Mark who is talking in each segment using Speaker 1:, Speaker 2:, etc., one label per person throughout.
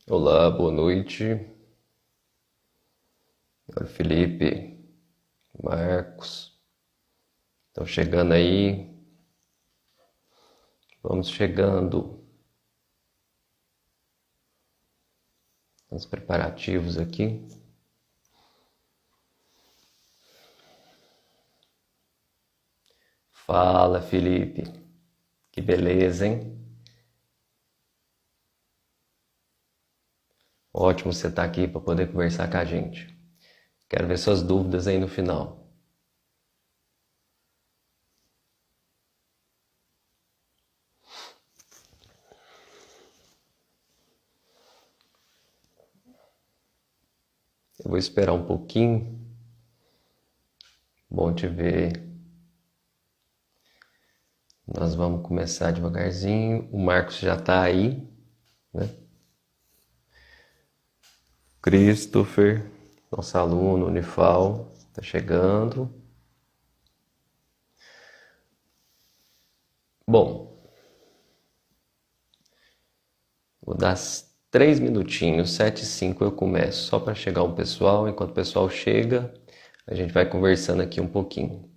Speaker 1: Olá, boa noite. Olha, Felipe, Marcos, estão chegando aí. Vamos chegando. Os preparativos aqui. Fala, Felipe. Que beleza, hein? Ótimo você estar aqui para poder conversar com a gente. Quero ver suas dúvidas aí no final. Eu vou esperar um pouquinho. Bom te ver. Nós vamos começar devagarzinho. O Marcos já está aí, né? Christopher, nosso aluno, Unifal, está chegando. Bom, vou dar 3 minutinhos, 7h05 eu começo, só para chegar o pessoal. Enquanto o pessoal chega, a gente vai conversando aqui um pouquinho.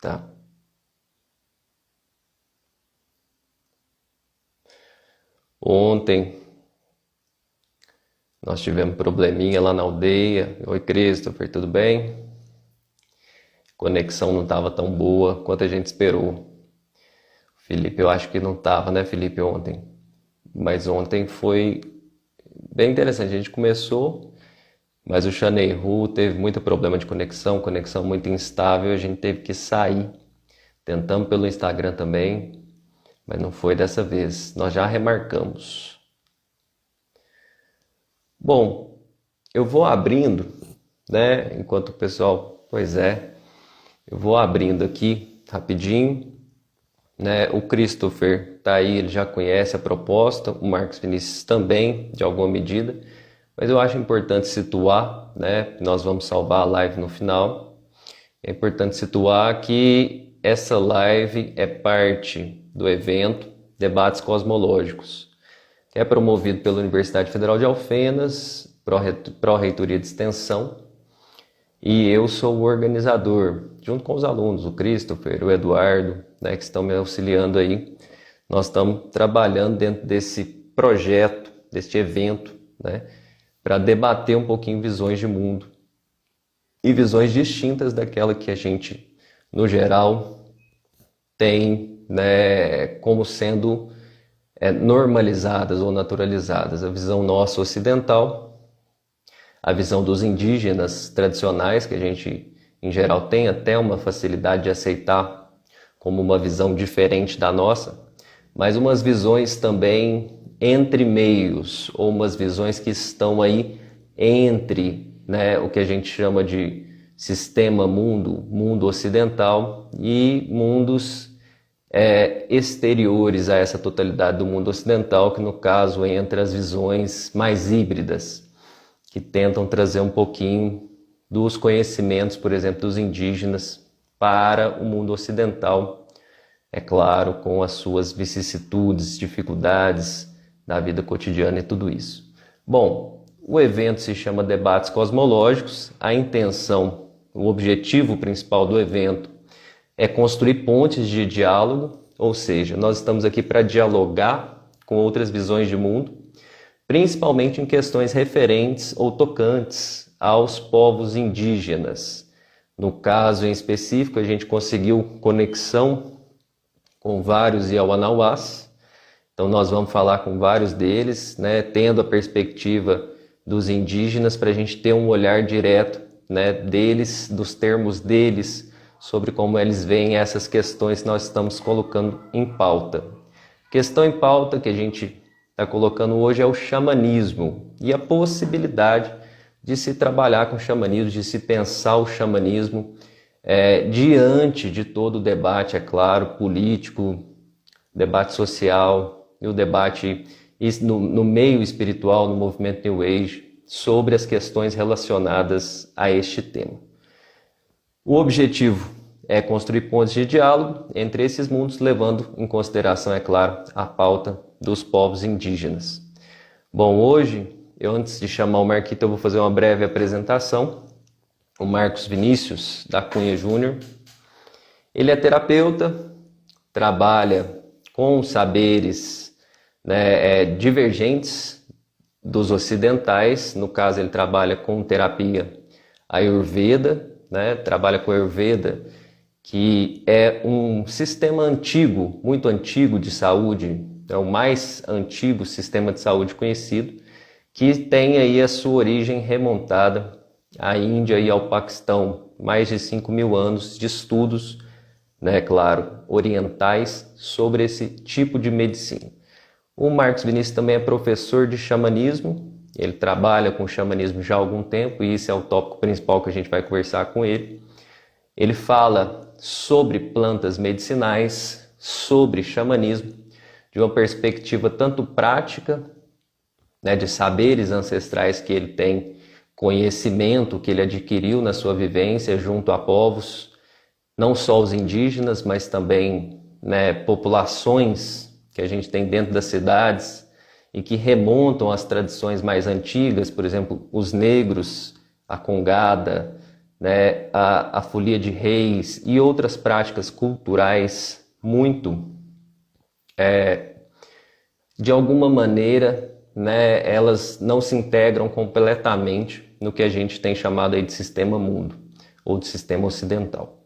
Speaker 1: Tá? Ontem nós tivemos probleminha lá na aldeia. Oi, Christopher, tudo bem? A conexão não estava tão boa quanto a gente esperou. Felipe, eu acho que não estava, né, Felipe, ontem? Mas ontem foi bem interessante. A gente começou, mas o Xaneihu teve muito problema de conexão muito instável. A gente teve que sair. Tentamos pelo Instagram também, mas não foi dessa vez. Nós já remarcamos. Bom, eu vou abrindo, né? Enquanto o pessoal, eu vou abrindo aqui rapidinho, né? O Christopher tá aí, ele já conhece a proposta, o Marcos Vinícius também, de alguma medida, mas eu acho importante situar, né? Nós vamos salvar a live no final. É importante situar que essa live é parte do evento Debates Cosmológicos, que é promovido pela Universidade Federal de Alfenas, Pró-Reitoria de Extensão, e eu sou o organizador, junto com os alunos, o Christopher, o Eduardo, né, que estão me auxiliando aí. Nós estamos trabalhando dentro desse projeto, deste evento, né, para debater um pouquinho visões de mundo e visões distintas daquela que a gente, no geral, tem, né, como sendo normalizadas ou naturalizadas. A visão nossa ocidental, a visão dos indígenas tradicionais, que a gente, em geral, tem até uma facilidade de aceitar como uma visão diferente da nossa, mas umas visões também entre meios, ou umas visões que estão aí entre, né, o que a gente chama de sistema mundo ocidental e mundos exteriores a essa totalidade do mundo ocidental, que no caso entra as visões mais híbridas, que tentam trazer um pouquinho dos conhecimentos, por exemplo, dos indígenas para o mundo ocidental, é claro, com as suas vicissitudes, dificuldades da vida cotidiana e tudo isso. Bom, o evento se chama Debates Cosmológicos. A intenção, o objetivo principal do evento é construir pontes de diálogo, ou seja, nós estamos aqui para dialogar com outras visões de mundo, principalmente em questões referentes ou tocantes aos povos indígenas. No caso em específico, a gente conseguiu conexão com vários Yawanawás, então nós vamos falar com vários deles, né, tendo a perspectiva dos indígenas para a gente ter um olhar direto, né, deles, dos termos deles, sobre como eles veem essas questões que nós estamos colocando em pauta. Questão em pauta que a gente está colocando hoje é o xamanismo e a possibilidade de se trabalhar com o xamanismo, de se pensar o xamanismo diante de todo o debate, é claro, político, debate social e o debate no meio espiritual, no movimento New Age, sobre as questões relacionadas a este tema. O objetivo é construir pontos de diálogo entre esses mundos, levando em consideração, é claro, a pauta dos povos indígenas. Bom, hoje, antes de chamar o Marquito, eu vou fazer uma breve apresentação. O Marcos Vinícius da Cunha Júnior. Ele é terapeuta, trabalha com saberes divergentes dos ocidentais. No caso, ele trabalha com terapia Ayurveda, trabalha com Ayurveda, que é um sistema antigo, muito antigo de saúde, é o mais antigo sistema de saúde conhecido, que tem aí a sua origem remontada à Índia e ao Paquistão, mais de 5.000 anos de estudos, claro, orientais sobre esse tipo de medicina. O Marcos Vinícius também é professor de xamanismo, ele trabalha com xamanismo já há algum tempo e esse é o tópico principal que a gente vai conversar com ele. Ele fala sobre plantas medicinais, sobre xamanismo, de uma perspectiva tanto prática, de saberes ancestrais que ele tem, conhecimento que ele adquiriu na sua vivência junto a povos, não só os indígenas, mas também populações que a gente tem dentro das cidades e que remontam às tradições mais antigas, por exemplo, os negros, a congada, a folia de reis e outras práticas culturais muito, de alguma maneira, elas não se integram completamente no que a gente tem chamado aí de sistema mundo ou de sistema ocidental.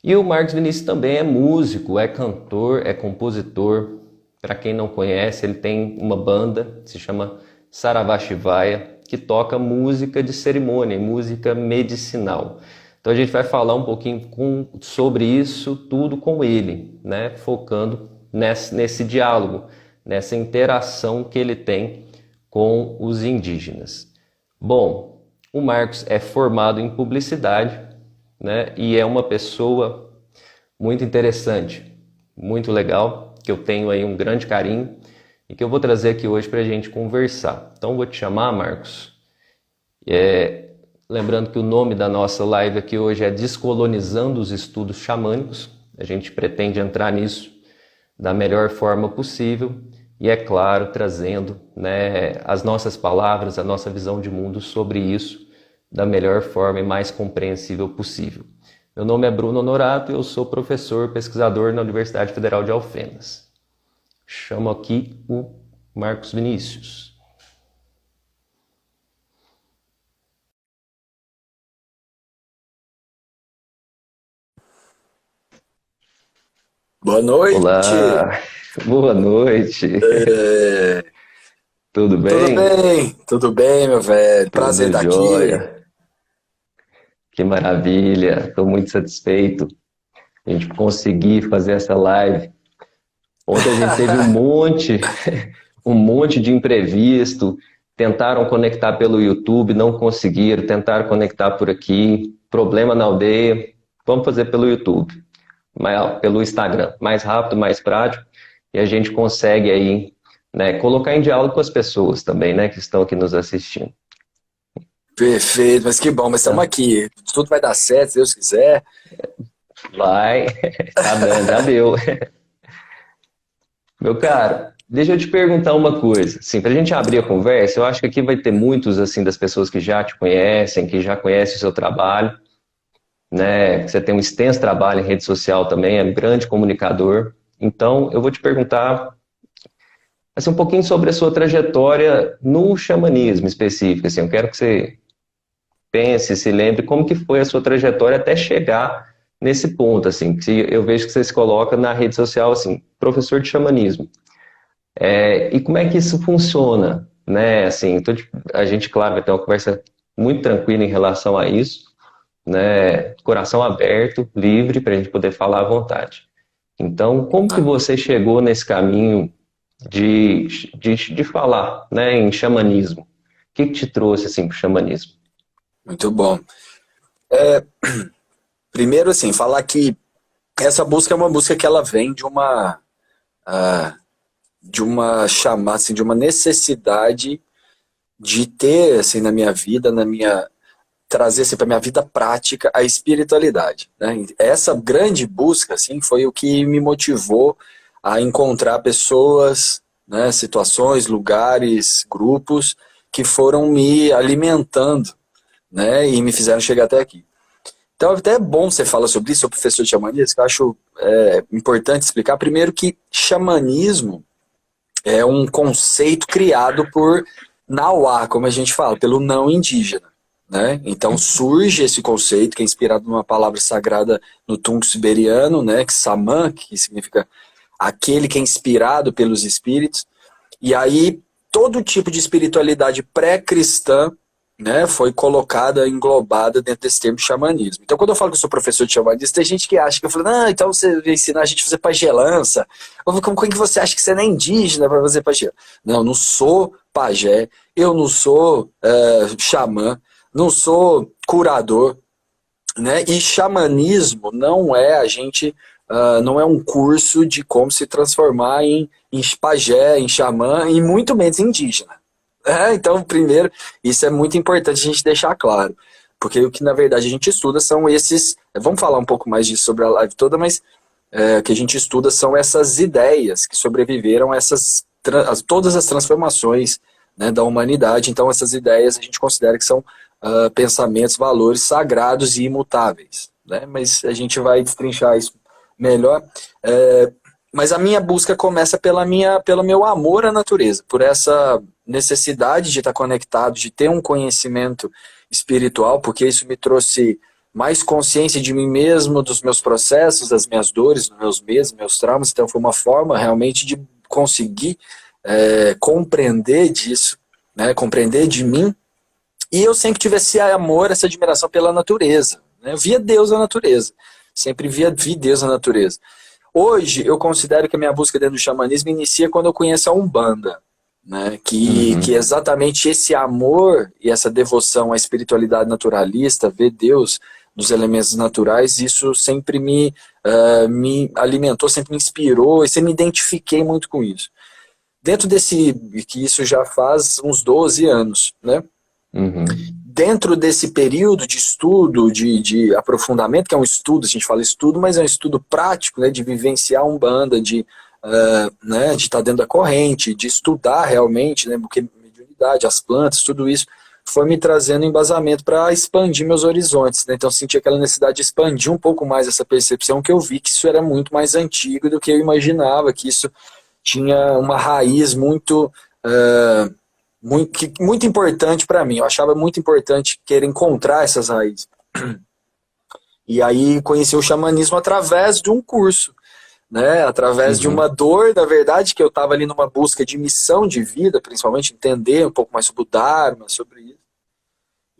Speaker 1: E o Marcos Vinícius também é músico, é cantor, é compositor. Para quem não conhece, ele tem uma banda, se chama Saravá Shivaya, que toca música de cerimônia, música medicinal. Então a gente vai falar um pouquinho sobre isso tudo com ele, focando nesse diálogo, nessa interação que ele tem com os indígenas. Bom, o Marcos é formado em publicidade, e é uma pessoa muito interessante, muito legal, que eu tenho aí um grande carinho e que eu vou trazer aqui hoje para a gente conversar. Então vou te chamar, Marcos. Lembrando que o nome da nossa live aqui hoje é Descolonizando os Estudos Xamânicos. A gente pretende entrar nisso da melhor forma possível e, é claro, trazendo as nossas palavras, a nossa visão de mundo sobre isso da melhor forma e mais compreensível possível. Meu nome é Bruno Honorato e eu sou professor pesquisador na Universidade Federal de Alfenas. Chamo aqui o Marcos Vinícius.
Speaker 2: Boa noite.
Speaker 1: Olá, boa noite. Tudo bem?
Speaker 2: Tudo bem, meu velho. Prazer
Speaker 1: Tudo
Speaker 2: estar aqui.
Speaker 1: jóia. Que maravilha, estou muito satisfeito a gente conseguir fazer essa live. Ontem a gente teve um monte de imprevisto, tentaram conectar pelo YouTube, não conseguiram, tentaram conectar por aqui, problema na aldeia, vamos fazer pelo YouTube, pelo Instagram, mais rápido, mais prático, e a gente consegue aí, colocar em diálogo com as pessoas também, que estão aqui nos assistindo.
Speaker 2: Perfeito, mas que bom, mas estamos aqui. Tudo vai dar certo, se Deus quiser.
Speaker 1: Vai, tá dando, já deu. Meu caro, deixa eu te perguntar uma coisa, assim, para a gente abrir a conversa, eu acho que aqui vai ter muitos, assim, das pessoas que já te conhecem, que já conhecem o seu trabalho, você tem um extenso trabalho em rede social também, é um grande comunicador, então eu vou te perguntar, assim, um pouquinho sobre a sua trajetória no xamanismo específico, assim, eu quero que você pense, se lembre como que foi a sua trajetória até chegar nesse ponto, assim, que eu vejo que você se coloca na rede social, assim, professor de xamanismo. E como é que isso funciona, assim, então, a gente, claro, vai ter uma conversa muito tranquila em relação a isso, coração aberto, livre, para a gente poder falar à vontade. Então, como que você chegou nesse caminho de falar, em xamanismo? O que te trouxe, assim, para o xamanismo?
Speaker 2: Muito bom. Primeiro, assim, falar que essa busca é uma busca que ela vem de uma chamada, assim, de uma necessidade de ter, assim, na minha vida, trazer assim, para minha vida prática a espiritualidade, né? Essa grande busca, assim, foi o que me motivou a encontrar pessoas, né, situações, lugares, grupos que foram me alimentando, né, e me fizeram chegar até aqui. Então, até é bom você falar sobre isso, sobre o professor de xamanismo, que eu acho importante explicar. Primeiro que xamanismo é um conceito criado por Nauá, como a gente fala, pelo não indígena, né? Então surge esse conceito que é inspirado numa palavra sagrada no tungo siberiano, né? Que Saman, que significa aquele que é inspirado pelos espíritos. E aí todo tipo de espiritualidade pré-cristã, né, foi colocada, englobada dentro desse termo xamanismo. Então, quando eu falo que eu sou professor de xamanismo, tem gente que acha que eu falo, ah, então você vai ensinar a gente a fazer pagelança. Ou como que você acha que você não é indígena para fazer pagelança? Não, eu não sou pajé, eu não sou xamã, não sou curador, né? E xamanismo não é não é um curso de como se transformar em pajé, em xamã, e muito menos indígena. Então, primeiro, isso é muito importante a gente deixar claro, porque o que na verdade a gente estuda são esses, vamos falar um pouco mais disso sobre a live toda, mas o que a gente estuda são essas ideias que sobreviveram a todas as transformações, né, da humanidade. Então essas ideias a gente considera que são pensamentos, valores sagrados e imutáveis, né? Mas a gente vai destrinchar isso melhor. Mas a minha busca começa pelo meu amor à natureza, por essa necessidade de estar conectado, de ter um conhecimento espiritual, porque isso me trouxe mais consciência de mim mesmo, dos meus processos, das minhas dores, dos meus medos, meus traumas. Então foi uma forma realmente de conseguir compreender disso, né, compreender de mim. E eu sempre tive esse amor, essa admiração pela natureza, né? Eu via Deus na natureza, sempre vi Deus na natureza. Hoje, eu considero que a minha busca dentro do xamanismo inicia quando eu conheço a Umbanda, né? Que exatamente esse amor e essa devoção à espiritualidade naturalista, ver Deus nos elementos naturais, isso sempre me alimentou, sempre me inspirou, e sempre me identifiquei muito com isso. Dentro que isso já faz uns 12 anos, né? Dentro desse período de estudo, de aprofundamento, que é um estudo, a gente fala estudo, mas é um estudo prático, né, de vivenciar Umbanda, né, de estar dentro da corrente, de estudar realmente, né, porque mediunidade, as plantas, tudo isso foi me trazendo embasamento para expandir meus horizontes, né? Então eu senti aquela necessidade de expandir um pouco mais essa percepção, que eu vi que isso era muito mais antigo do que eu imaginava, que isso tinha uma raiz muito importante para mim. Eu achava muito importante querer encontrar essas raízes. E aí conheci o xamanismo através de um curso, né? Através de uma dor, na verdade, que eu estava ali numa busca de missão de vida, principalmente entender um pouco mais sobre o Dharma, sobre isso.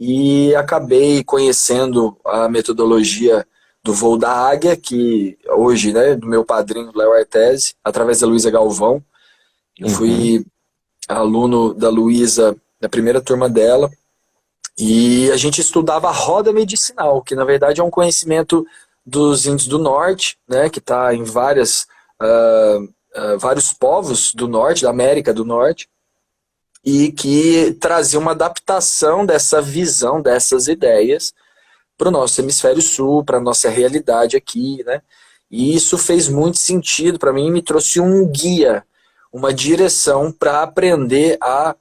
Speaker 2: E acabei conhecendo a metodologia do voo da águia, que hoje, né, do meu padrinho Léo Artesi, através da Luísa Galvão. Eu fui aluno da Luísa, da primeira turma dela, e a gente estudava a roda medicinal, que na verdade é um conhecimento dos índios do norte, né, que está em vários povos do norte, da América do Norte, e que trazia uma adaptação dessa visão, dessas ideias, para o nosso hemisfério sul, para a nossa realidade aqui, né? E isso fez muito sentido para mim, e me trouxe um guia, uma direção para aprender a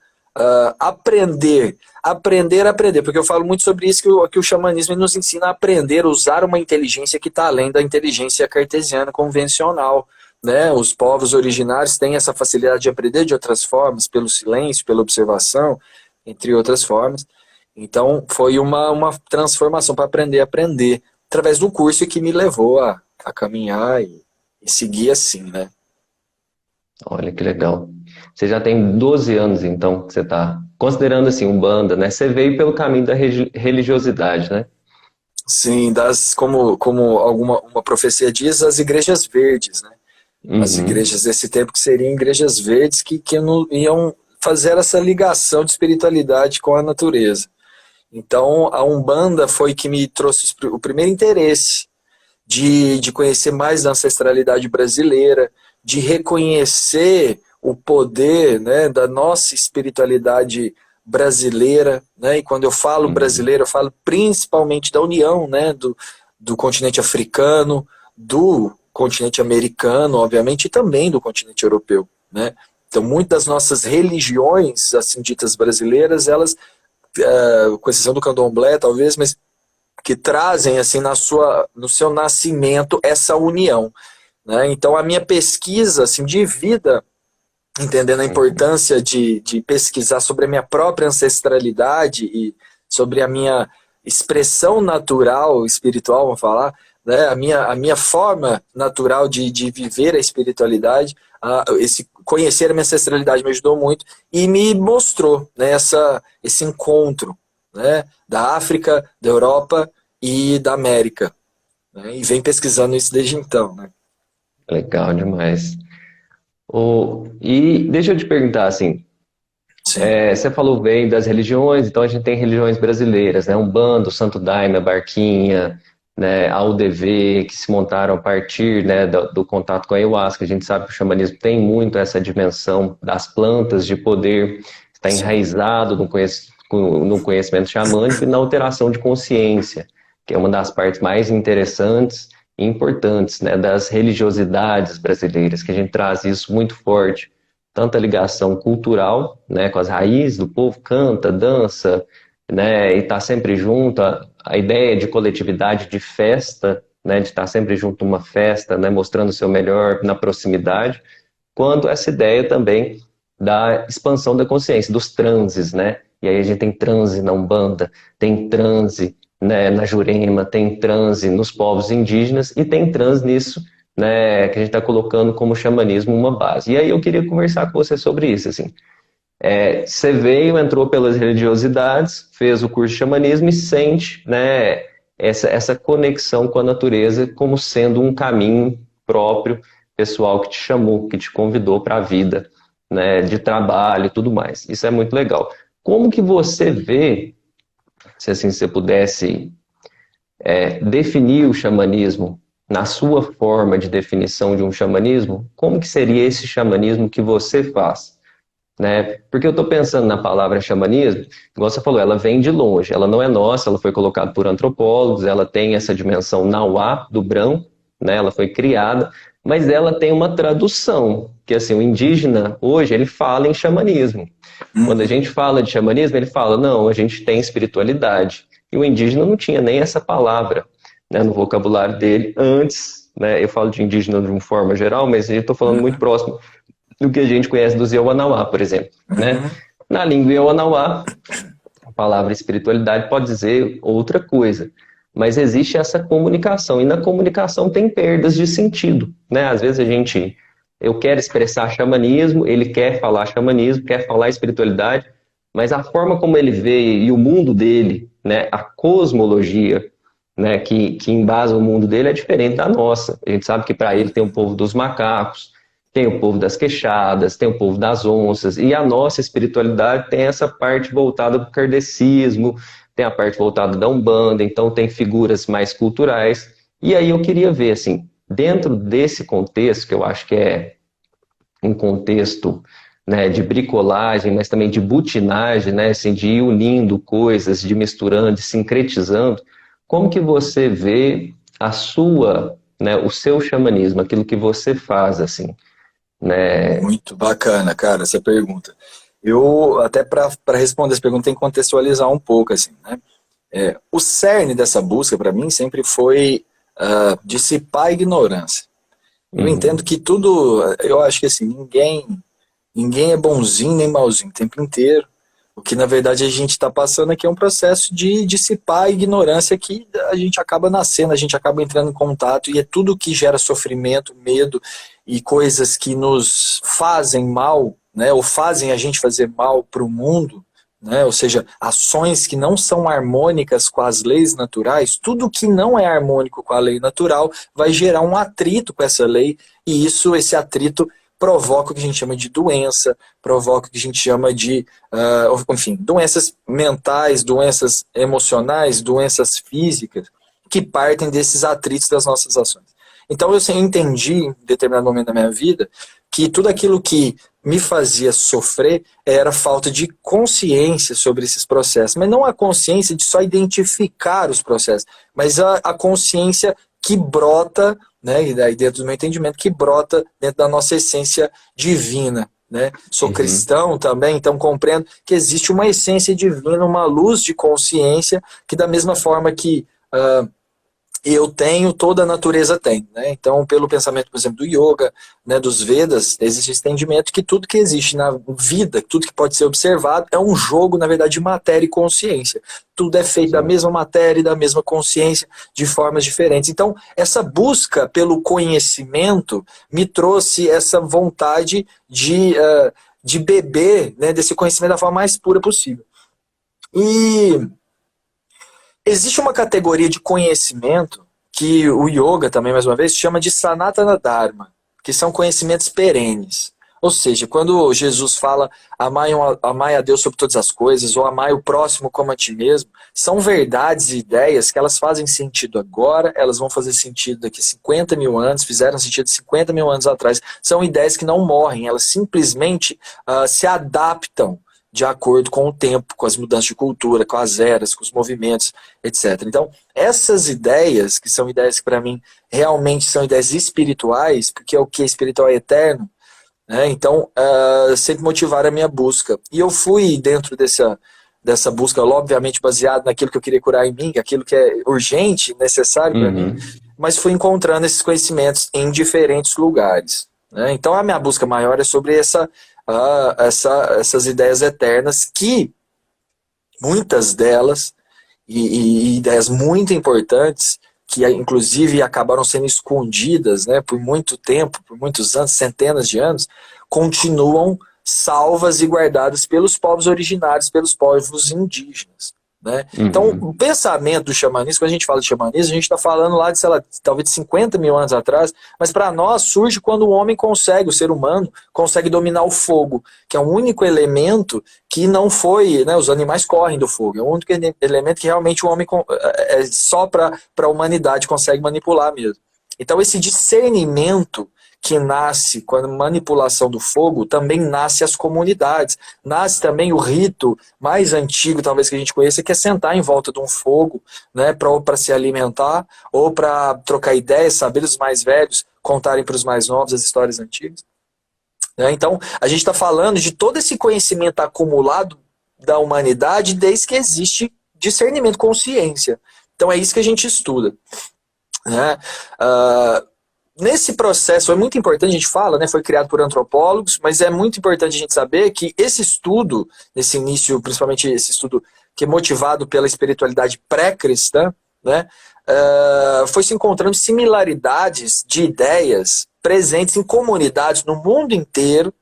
Speaker 2: aprender, porque eu falo muito sobre isso, que o xamanismo nos ensina a aprender a usar uma inteligência que está além da inteligência cartesiana convencional, né? Os povos originários têm essa facilidade de aprender de outras formas, pelo silêncio, pela observação, entre outras formas. Então foi uma transformação para aprender a aprender, através do curso que me levou a caminhar e seguir assim, né?
Speaker 1: Olha que legal. Você já tem 12 anos, então, que você está considerando assim, Umbanda, né? Você veio pelo caminho da religiosidade, né?
Speaker 2: Sim, como uma profecia diz, as igrejas verdes, né? As igrejas desse tempo que seriam igrejas verdes que não iam fazer essa ligação de espiritualidade com a natureza. Então, a Umbanda foi que me trouxe o primeiro interesse de conhecer mais da ancestralidade brasileira, de reconhecer o poder, né, da nossa espiritualidade brasileira, né, e quando eu falo
Speaker 1: Uhum.
Speaker 2: brasileiro, eu falo principalmente da união, né, do continente africano, do continente americano, obviamente, e também do continente europeu, né. Então, muitas das nossas religiões, assim ditas brasileiras, elas, com exceção do candomblé, talvez, mas que trazem assim no seu nascimento essa união, né? Então a minha pesquisa assim de vida, entendendo a
Speaker 1: Uhum.
Speaker 2: importância de pesquisar sobre a minha própria ancestralidade e sobre a minha expressão natural espiritual, vamos falar, né? A minha forma natural de viver a espiritualidade, esse conhecer a minha ancestralidade me ajudou muito e me mostrou, né, esse encontro, né, da África, da Europa e da América, né, e vem pesquisando isso desde então, né?
Speaker 1: Legal demais. E deixa eu te perguntar assim,
Speaker 2: Sim.
Speaker 1: você falou bem das religiões, então a gente tem religiões brasileiras, né? Umbanda, o Santo Daime, a Barquinha, né? A UDV, que se montaram a partir, né, do contato com a ayahuasca. A gente sabe que o xamanismo tem muito essa dimensão das plantas de poder, está
Speaker 2: Sim.
Speaker 1: enraizado no conhecimento xamânico e na alteração de consciência, que é uma das partes mais interessantes e importantes, né, das religiosidades brasileiras, que a gente traz isso muito forte, tanta ligação cultural, né, com as raízes do povo, canta, dança, né, e está sempre junto, a ideia de coletividade, de festa, né, de estar sempre junto numa festa, né, mostrando o seu melhor na proximidade, quanto essa ideia também da expansão da consciência, dos transes, né, e aí a gente tem transe na Umbanda, tem transe, né, na Jurema, tem transe nos povos indígenas e tem transe nisso, né, que a gente está colocando como xamanismo uma base. E aí eu queria conversar com você sobre isso, assim. Você veio, entrou pelas religiosidades, fez o curso de xamanismo e sente, né, essa conexão com a natureza como sendo um caminho próprio, pessoal que te chamou, que te convidou para a vida, né, de trabalho e tudo mais. Isso é muito legal. Como que você vê, se assim você pudesse definir o xamanismo na sua forma de definição de um xamanismo, como que seria esse xamanismo que você faz? Né? Porque eu estou pensando na palavra xamanismo, igual você falou, ela vem de longe, ela não é nossa, ela foi colocada por antropólogos, ela tem essa dimensão nauá, do branco, né? Ela foi criada, mas ela tem uma tradução, que assim, o indígena hoje, ele fala em xamanismo. Quando a
Speaker 2: Uhum.
Speaker 1: gente fala de xamanismo, ele fala, não, a gente tem espiritualidade. E o indígena não tinha nem essa palavra, né, no vocabulário dele antes, né? Eu falo de indígena de uma forma geral, mas eu estou falando muito
Speaker 2: Uhum.
Speaker 1: próximo do que a gente conhece dos Yawanawá, por exemplo, né?
Speaker 2: Uhum.
Speaker 1: Na língua Yawanawá, a palavra espiritualidade pode dizer outra coisa, mas existe essa comunicação, e na comunicação tem perdas de sentido, né? Às vezes eu quero expressar xamanismo, ele quer falar xamanismo, quer falar espiritualidade, mas a forma como ele vê e o mundo dele, né, a cosmologia, né, que embasa o mundo dele é diferente da nossa. A gente sabe que para ele tem o povo dos macacos, tem o povo das queixadas, tem o povo das onças, e a nossa espiritualidade tem essa parte voltada para o kardecismo, tem a parte voltada da Umbanda, então tem figuras mais culturais. E aí eu queria ver, assim, dentro desse contexto, que eu acho que é um contexto, né, de bricolagem, mas também de butinagem, né, assim, de ir unindo coisas, de misturando, de sincretizando, como que você vê a sua, né, o seu xamanismo, aquilo que você faz, assim, né?
Speaker 2: Muito bacana, cara, essa pergunta. Eu, até para responder essa pergunta, tem que contextualizar um pouco, assim, né? O cerne dessa busca, para mim, sempre foi dissipar a ignorância. Eu entendo
Speaker 1: Uhum,
Speaker 2: que tudo, eu acho que assim, ninguém é bonzinho nem malzinho o tempo inteiro. O que na verdade a gente está passando aqui é um processo de dissipar a ignorância que a gente acaba nascendo, a gente acaba entrando em contato e é tudo que gera sofrimento, medo e coisas que nos fazem mal, né, ou fazem a gente fazer mal para o mundo, né, ou seja, ações que não são harmônicas com as leis naturais, tudo que não é harmônico com a lei natural vai gerar um atrito com essa lei e esse atrito provoca o que a gente chama de doença, provoca o que a gente chama de, enfim, doenças mentais, doenças emocionais, doenças físicas, que partem desses atritos das nossas ações. Então eu entendi, em determinado momento da minha vida, que tudo aquilo que me fazia sofrer era falta de consciência sobre esses processos. Mas não a consciência de só identificar os processos, mas a consciência que brota, né, e daí dentro do meu entendimento, que brota dentro da nossa essência divina. Né? Sou cristão também, então compreendo que existe uma essência divina, uma luz de consciência, que da mesma forma que eu tenho, toda a natureza tem. Né? Então, pelo pensamento, por exemplo, do yoga, né, dos Vedas, existe esse entendimento que tudo que existe na vida, tudo que pode ser observado, é um jogo, na verdade, de matéria e consciência. Tudo é feito da mesma matéria e da mesma consciência, de formas diferentes. Então, essa busca pelo conhecimento me trouxe essa vontade de beber, né, desse conhecimento da forma mais pura possível. E existe uma categoria de conhecimento que o yoga também, mais uma vez, chama de Sanatana Dharma, que são conhecimentos perenes. Ou seja, quando Jesus fala amai a Deus sobre todas as coisas, ou amai o próximo como a ti mesmo, são verdades e ideias que elas fazem sentido agora, elas vão fazer sentido daqui a 50 mil anos, fizeram sentido 50 mil anos atrás. São ideias que não morrem, elas simplesmente se adaptam de acordo com o tempo, com as mudanças de cultura, com as eras, com os movimentos, etc. Então, essas ideias, que são ideias que para mim realmente são ideias espirituais, porque o que é espiritual é eterno, né? Então, sempre motivaram a minha busca. E eu fui dentro dessa busca, obviamente baseado naquilo que eu queria curar em mim, aquilo que é urgente, necessário para mim, mas fui encontrando esses conhecimentos em diferentes lugares. Né? Então, a minha busca maior é sobre essas ideias eternas, que muitas delas, e ideias muito importantes, que inclusive acabaram sendo escondidas, né, por muito tempo, por muitos anos, centenas de anos, continuam salvas e guardadas pelos povos originários, pelos povos indígenas. Né? Então, o pensamento do xamanismo, quando a gente fala de xamanismo, a gente está falando lá de, sei lá, talvez de 50 mil anos atrás, mas para nós surge quando o homem consegue, o ser humano, consegue dominar o fogo, que é o único elemento que não foi, né, os animais correm do fogo, é o único elemento que realmente o homem, só para a humanidade consegue manipular mesmo. Então esse discernimento que nasce com a manipulação do fogo, também nasce as comunidades. Nasce também o rito mais antigo, talvez, que a gente conheça, que é sentar em volta de um fogo, né, para se alimentar, ou para trocar ideias, saber os mais velhos, contarem para os mais novos as histórias antigas. Né? Então, a gente está falando de todo esse conhecimento acumulado da humanidade desde que existe discernimento, consciência. Então, é isso que a gente estuda. Né? Nesse processo, é muito importante, a gente fala, né, foi criado por antropólogos, mas é muito importante a gente saber que esse estudo, nesse início, principalmente esse estudo que é motivado pela espiritualidade pré-cristã, né, foi se encontrando similaridades de ideias presentes em comunidades no mundo inteiro,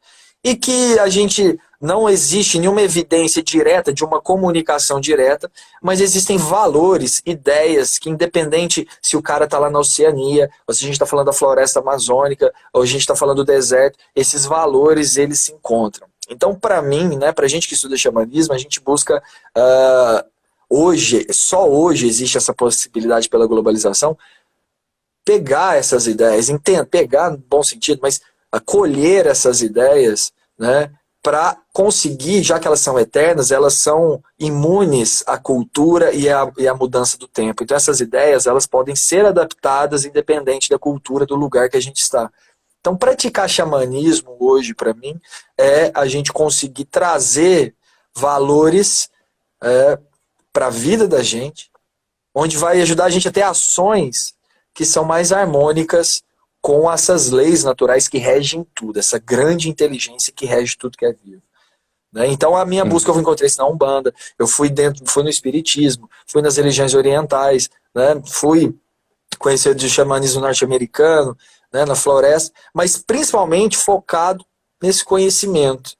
Speaker 2: e que a gente não existe nenhuma evidência direta de uma comunicação direta, mas existem valores, ideias, que independente se o cara está lá na Oceania, ou se a gente está falando da floresta amazônica, ou a gente está falando do deserto, esses valores, eles se encontram. Então, para mim, né, para a gente que estuda xamanismo, a gente busca, só hoje existe essa possibilidade pela globalização, pegar essas ideias, pegar no bom sentido, mas acolher essas ideias, né, para conseguir, já que elas são eternas, elas são imunes à cultura e à mudança do tempo. Então essas ideias, elas podem ser adaptadas independente da cultura, do lugar que a gente está. Então praticar xamanismo hoje, para mim, é a gente conseguir trazer valores para a vida da gente, onde vai ajudar a gente a ter ações que são mais harmônicas com essas leis naturais que regem tudo, essa grande inteligência que rege tudo que é vivo. Né? Então a minha busca, eu encontrei isso na Umbanda, eu fui no Espiritismo, fui nas religiões orientais, né? Fui conhecer o xamanismo norte-americano, né? Na floresta, mas principalmente focado nesse conhecimento,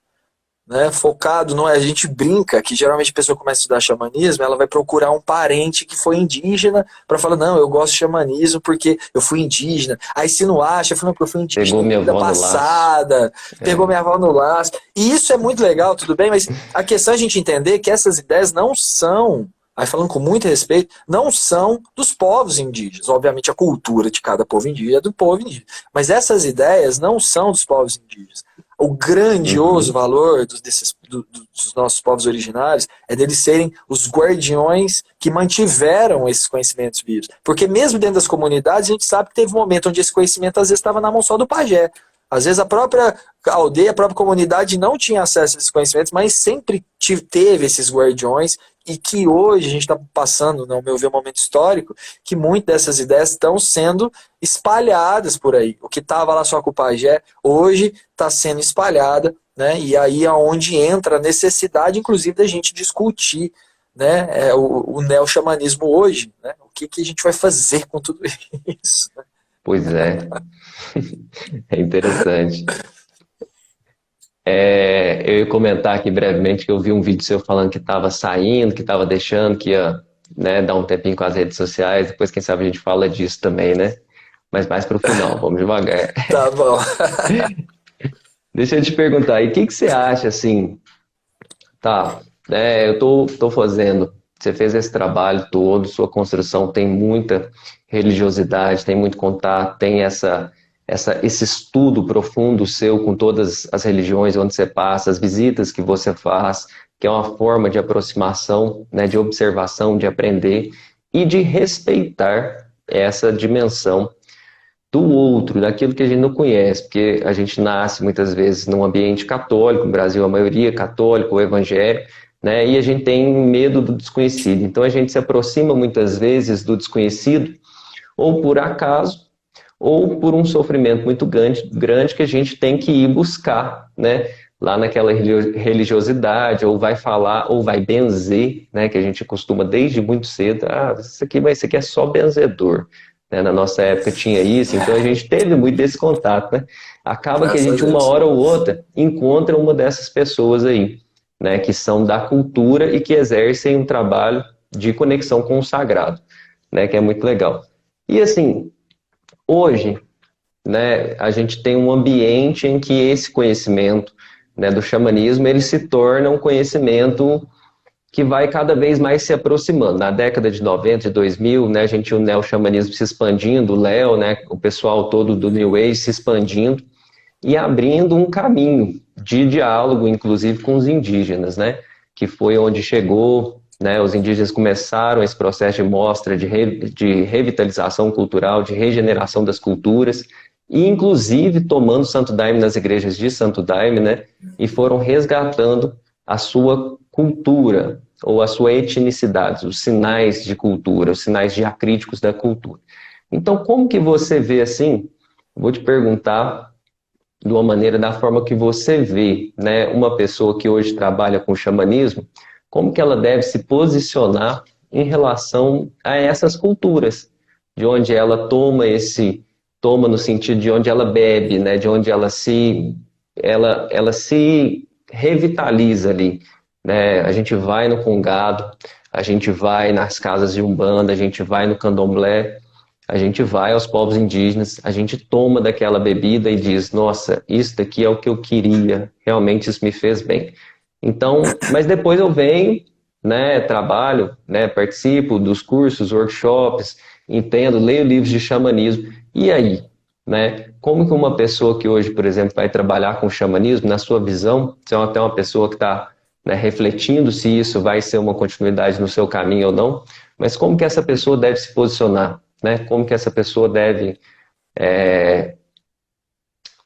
Speaker 2: né, focado, não é? A gente brinca que geralmente a pessoa começa a estudar xamanismo, ela vai procurar um parente que foi indígena para falar, não, eu gosto de xamanismo porque eu fui indígena. Aí se não acha, fala, porque eu fui indígena
Speaker 1: Pegou
Speaker 2: em
Speaker 1: minha
Speaker 2: vida
Speaker 1: avó no laço.
Speaker 2: passada, pegou
Speaker 1: É,
Speaker 2: minha avó no laço. E isso é muito legal, tudo bem, mas a questão é a gente entender que essas ideias não são, aí falando com muito respeito, não são dos povos indígenas. Obviamente a cultura de cada povo indígena é do povo indígena. Mas essas ideias não são dos povos indígenas. O grandioso
Speaker 1: uhum,
Speaker 2: valor dos nossos povos originários é deles serem os guardiões que mantiveram esses conhecimentos vivos. Porque mesmo dentro das comunidades, a gente sabe que teve um momento onde esse conhecimento às vezes estava na mão só do pajé. Às vezes a própria aldeia, a própria comunidade não tinha acesso a esses conhecimentos, mas sempre teve esses guardiões e que hoje a gente está passando, no meu ver, um momento histórico, que muitas dessas ideias estão sendo espalhadas por aí. O que estava lá só com o pajé, hoje está sendo espalhada, né? E aí é onde entra a necessidade, inclusive, da gente discutir, né, o neo-xamanismo hoje, né? O que, que a gente vai fazer com tudo isso? Né?
Speaker 1: pois é, é interessante. Eu ia comentar aqui brevemente que eu vi um vídeo seu falando que estava saindo, que estava deixando, que ia, né, dar um tempinho com as redes sociais. Depois, quem sabe, a gente fala disso também, né? Mas mais para o final, vamos devagar.
Speaker 2: Tá bom.
Speaker 1: Deixa eu te perguntar, e o que que você acha, assim, tá, eu tô fazendo, você fez esse trabalho todo, sua construção tem muita religiosidade, tem muito contato, tem esse estudo profundo seu com todas as religiões onde você passa, as visitas que você faz, que é uma forma de aproximação, né, de observação, de aprender e de respeitar essa dimensão do outro, daquilo que a gente não conhece, porque a gente nasce muitas vezes num ambiente católico, no Brasil a maioria é católico ou evangélico, né? E a gente tem medo do desconhecido. Então a gente se aproxima muitas vezes do desconhecido, ou por acaso, ou por um sofrimento muito grande que a gente tem que ir buscar, né? Lá naquela religiosidade, ou vai falar, ou vai benzer, né? Que a gente costuma desde muito cedo, isso aqui é só benzedor, né? Na nossa época tinha isso, então a gente teve muito desse contato, né? Acaba que a
Speaker 2: Graças a
Speaker 1: gente, uma
Speaker 2: Deus.
Speaker 1: hora ou outra, encontra uma dessas pessoas aí, né? Que são da cultura e que exercem um trabalho de conexão com o sagrado, né? Que é muito legal. E assim, hoje, né, a gente tem um ambiente em que esse conhecimento, né, do xamanismo, ele se torna um conhecimento que vai cada vez mais se aproximando. Na década de 90, de 2000, né, a gente tinha o neo-xamanismo se expandindo, o Léo, né, o pessoal todo do New Age se expandindo e abrindo um caminho de diálogo, inclusive com os indígenas, né, que foi onde chegou, né, os indígenas começaram esse processo de mostra, de revitalização cultural, de regeneração das culturas, e inclusive tomando Santo Daime nas igrejas de Santo Daime, né, e foram resgatando a sua cultura, ou a sua etnicidade, os sinais de cultura, os sinais diacríticos da cultura. Então, como que você vê assim? Vou te perguntar de uma maneira, da forma que você vê, né, uma pessoa que hoje trabalha com xamanismo, como que ela deve se posicionar em relação a essas culturas, de onde ela toma no sentido de onde ela bebe, né, de onde ela se revitaliza ali, né? A gente vai no Congado, a gente vai nas casas de Umbanda, a gente vai no Candomblé, a gente vai aos povos indígenas, a gente toma daquela bebida e diz, nossa, isso daqui é o que eu queria, realmente isso me fez bem. Então, mas depois eu venho, né, trabalho, né, participo dos cursos, workshops, entendo, leio livros de xamanismo. E aí, né, como que uma pessoa que hoje, por exemplo, vai trabalhar com xamanismo, na sua visão, se é até uma pessoa que está, né, refletindo se isso vai ser uma continuidade no seu caminho ou não, mas como que essa pessoa deve se posicionar, né? Como que essa pessoa deve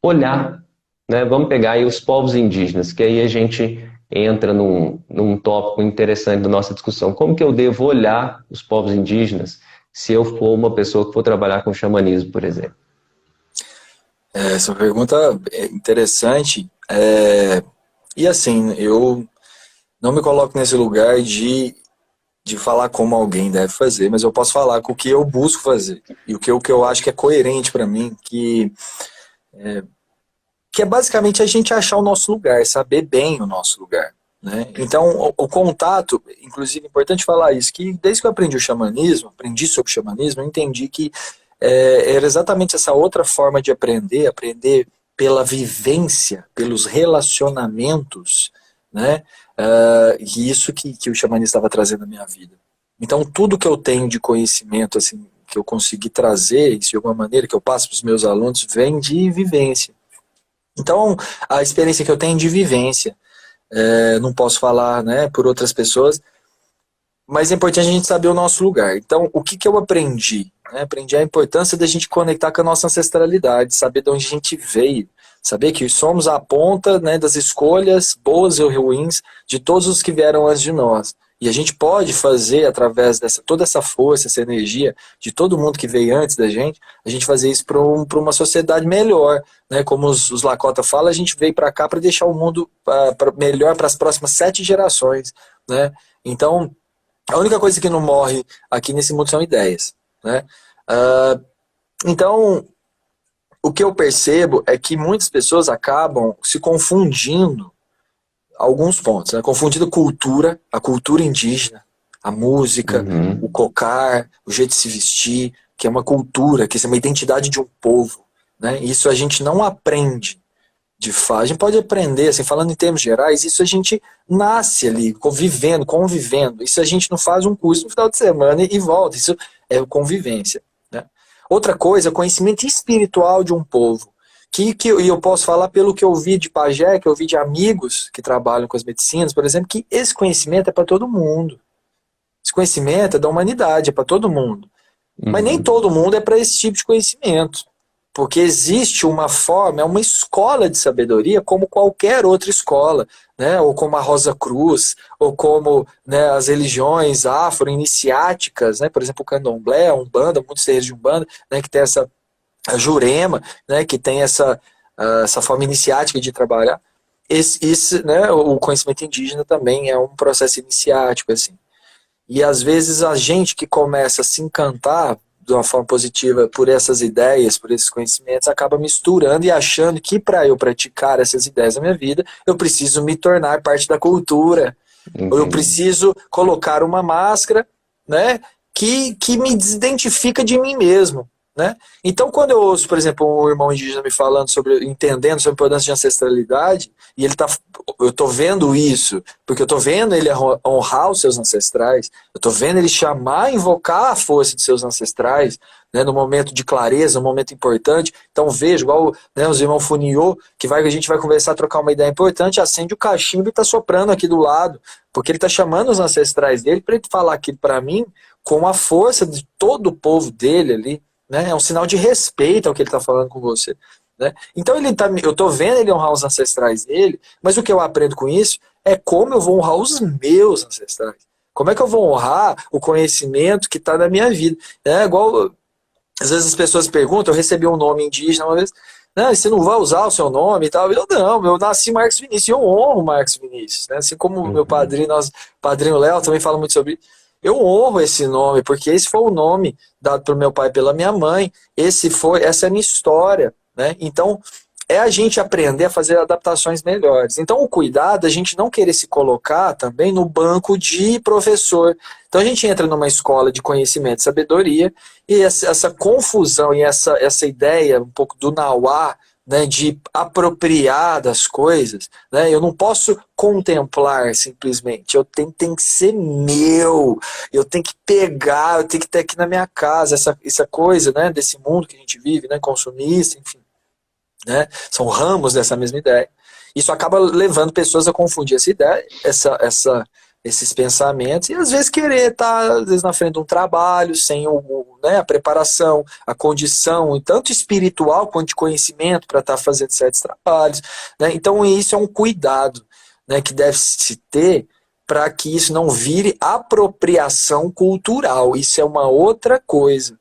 Speaker 1: olhar, né? Vamos pegar aí os povos indígenas, que aí a gente entra num tópico interessante da nossa discussão. Como que eu devo olhar os povos indígenas se eu for uma pessoa que for trabalhar com xamanismo, por exemplo?
Speaker 2: Essa pergunta é interessante. E assim, eu não me coloco nesse lugar de falar como alguém deve fazer, mas eu posso falar com o que eu busco fazer. E o que eu acho que é coerente para mim, que que é basicamente a gente achar o nosso lugar, saber bem o nosso lugar, né? Então, o contato, inclusive é importante falar isso, que desde que eu aprendi o xamanismo, aprendi sobre o xamanismo, eu entendi que era exatamente essa outra forma de aprender, aprender pela vivência, pelos relacionamentos, né? E isso que o xamanismo estava trazendo na minha vida. Então, tudo que eu tenho de conhecimento, assim, que eu consegui trazer, de alguma maneira, que eu passo para os meus alunos, vem de vivência. Então, a experiência que eu tenho de vivência, não posso falar, né, por outras pessoas, mas é importante a gente saber o nosso lugar. Então, o que eu aprendi? Né? Aprendi a importância da gente conectar com a nossa ancestralidade, saber de onde a gente veio, saber que somos a ponta, né, das escolhas boas e ruins de todos os que vieram antes de nós. E a gente pode fazer, através dessa toda essa força, essa energia de todo mundo que veio antes da gente, a gente fazer isso para uma sociedade melhor. Né? Como os Lakota falam, a gente veio para cá para deixar o mundo melhor para as próximas 7 gerações. Né? Então, a única coisa que não morre aqui nesse mundo são ideias. Né? Então, o que eu percebo é que muitas pessoas acabam se confundindo alguns pontos, né? Confundindo a cultura indígena, a música, o cocar, o jeito de se vestir, que é uma cultura, que é uma identidade de um povo. Né? Isso a gente não aprende de fato. A gente pode aprender, assim, falando em termos gerais, isso a gente nasce ali, convivendo. Isso a gente não faz um curso no final de semana e volta. Isso é convivência. Né? Outra coisa, conhecimento espiritual de um povo. E eu posso falar pelo que eu vi de pajé, que eu vi de amigos que trabalham com as medicinas, por exemplo, que esse conhecimento é para todo mundo. Esse conhecimento é da humanidade, é para todo mundo. Mas nem todo mundo é para esse tipo de conhecimento. Porque existe uma forma, é uma escola de sabedoria como qualquer outra escola, né? Ou como a Rosa Cruz, ou como, né, as religiões afro-iniciáticas, né? Por exemplo, o Candomblé, a Umbanda, muitos terreiros de Umbanda, né, que tem a Jurema, né, que tem essa forma iniciática de trabalhar. Né, o conhecimento indígena também é um processo iniciático, assim. E às vezes a gente que começa a se encantar de uma forma positiva por essas ideias, por esses conhecimentos, acaba misturando e achando que para eu praticar essas ideias na minha vida, eu preciso me tornar parte da cultura. Ou eu preciso colocar uma máscara, né, que me desidentifica de mim mesmo. Né? Então, quando eu ouço, por exemplo, um irmão indígena me falando entendendo sobre a importância de ancestralidade, e eu estou vendo isso, porque eu estou vendo ele honrar os seus ancestrais, eu estou vendo ele chamar, invocar a força de seus ancestrais, né, no momento de clareza, no momento importante. Então vejo, igual, né, os irmãos Funiô, a gente vai conversar, trocar uma ideia importante, acende o cachimbo e está soprando aqui do lado, porque ele está chamando os ancestrais dele para ele falar aquilo para mim com a força de todo o povo dele ali. Né? É um sinal de respeito ao que ele está falando com você. Né? Então eu estou vendo ele honrar os ancestrais dele, mas o que eu aprendo com isso é como eu vou honrar os meus ancestrais. Como é que eu vou honrar o conhecimento que está na minha vida? É igual, às vezes as pessoas perguntam, eu recebi um nome indígena uma vez, você não vai usar o seu nome e tal? Eu nasci Marcos Vinícius, e eu honro Marcos Vinícius. Né? Assim como o meu padrinho Léo também fala muito sobre isso. Eu honro esse nome, porque esse foi o nome dado pelo meu pai e pela minha mãe. Essa é a minha história. Né? Então, é a gente aprender a fazer adaptações melhores. Então, o cuidado é a gente não querer se colocar também no banco de professor. Então, a gente entra numa escola de conhecimento e sabedoria, e essa confusão e essa ideia um pouco do nauá, né, de apropriar das coisas, né? Eu não posso contemplar simplesmente, tem que ser meu, eu tenho que pegar, eu tenho que ter aqui na minha casa essa coisa, né, desse mundo que a gente vive, né, consumista, enfim, né, são ramos dessa mesma ideia. Isso acaba levando pessoas a confundir essa ideia, esses pensamentos, e às vezes querer estar às vezes na frente de um trabalho, sem né, a preparação, a condição, tanto espiritual quanto de conhecimento para estar fazendo certos trabalhos. Né? Então isso é um cuidado, né, que deve se ter para que isso não vire apropriação cultural. Isso é uma outra coisa.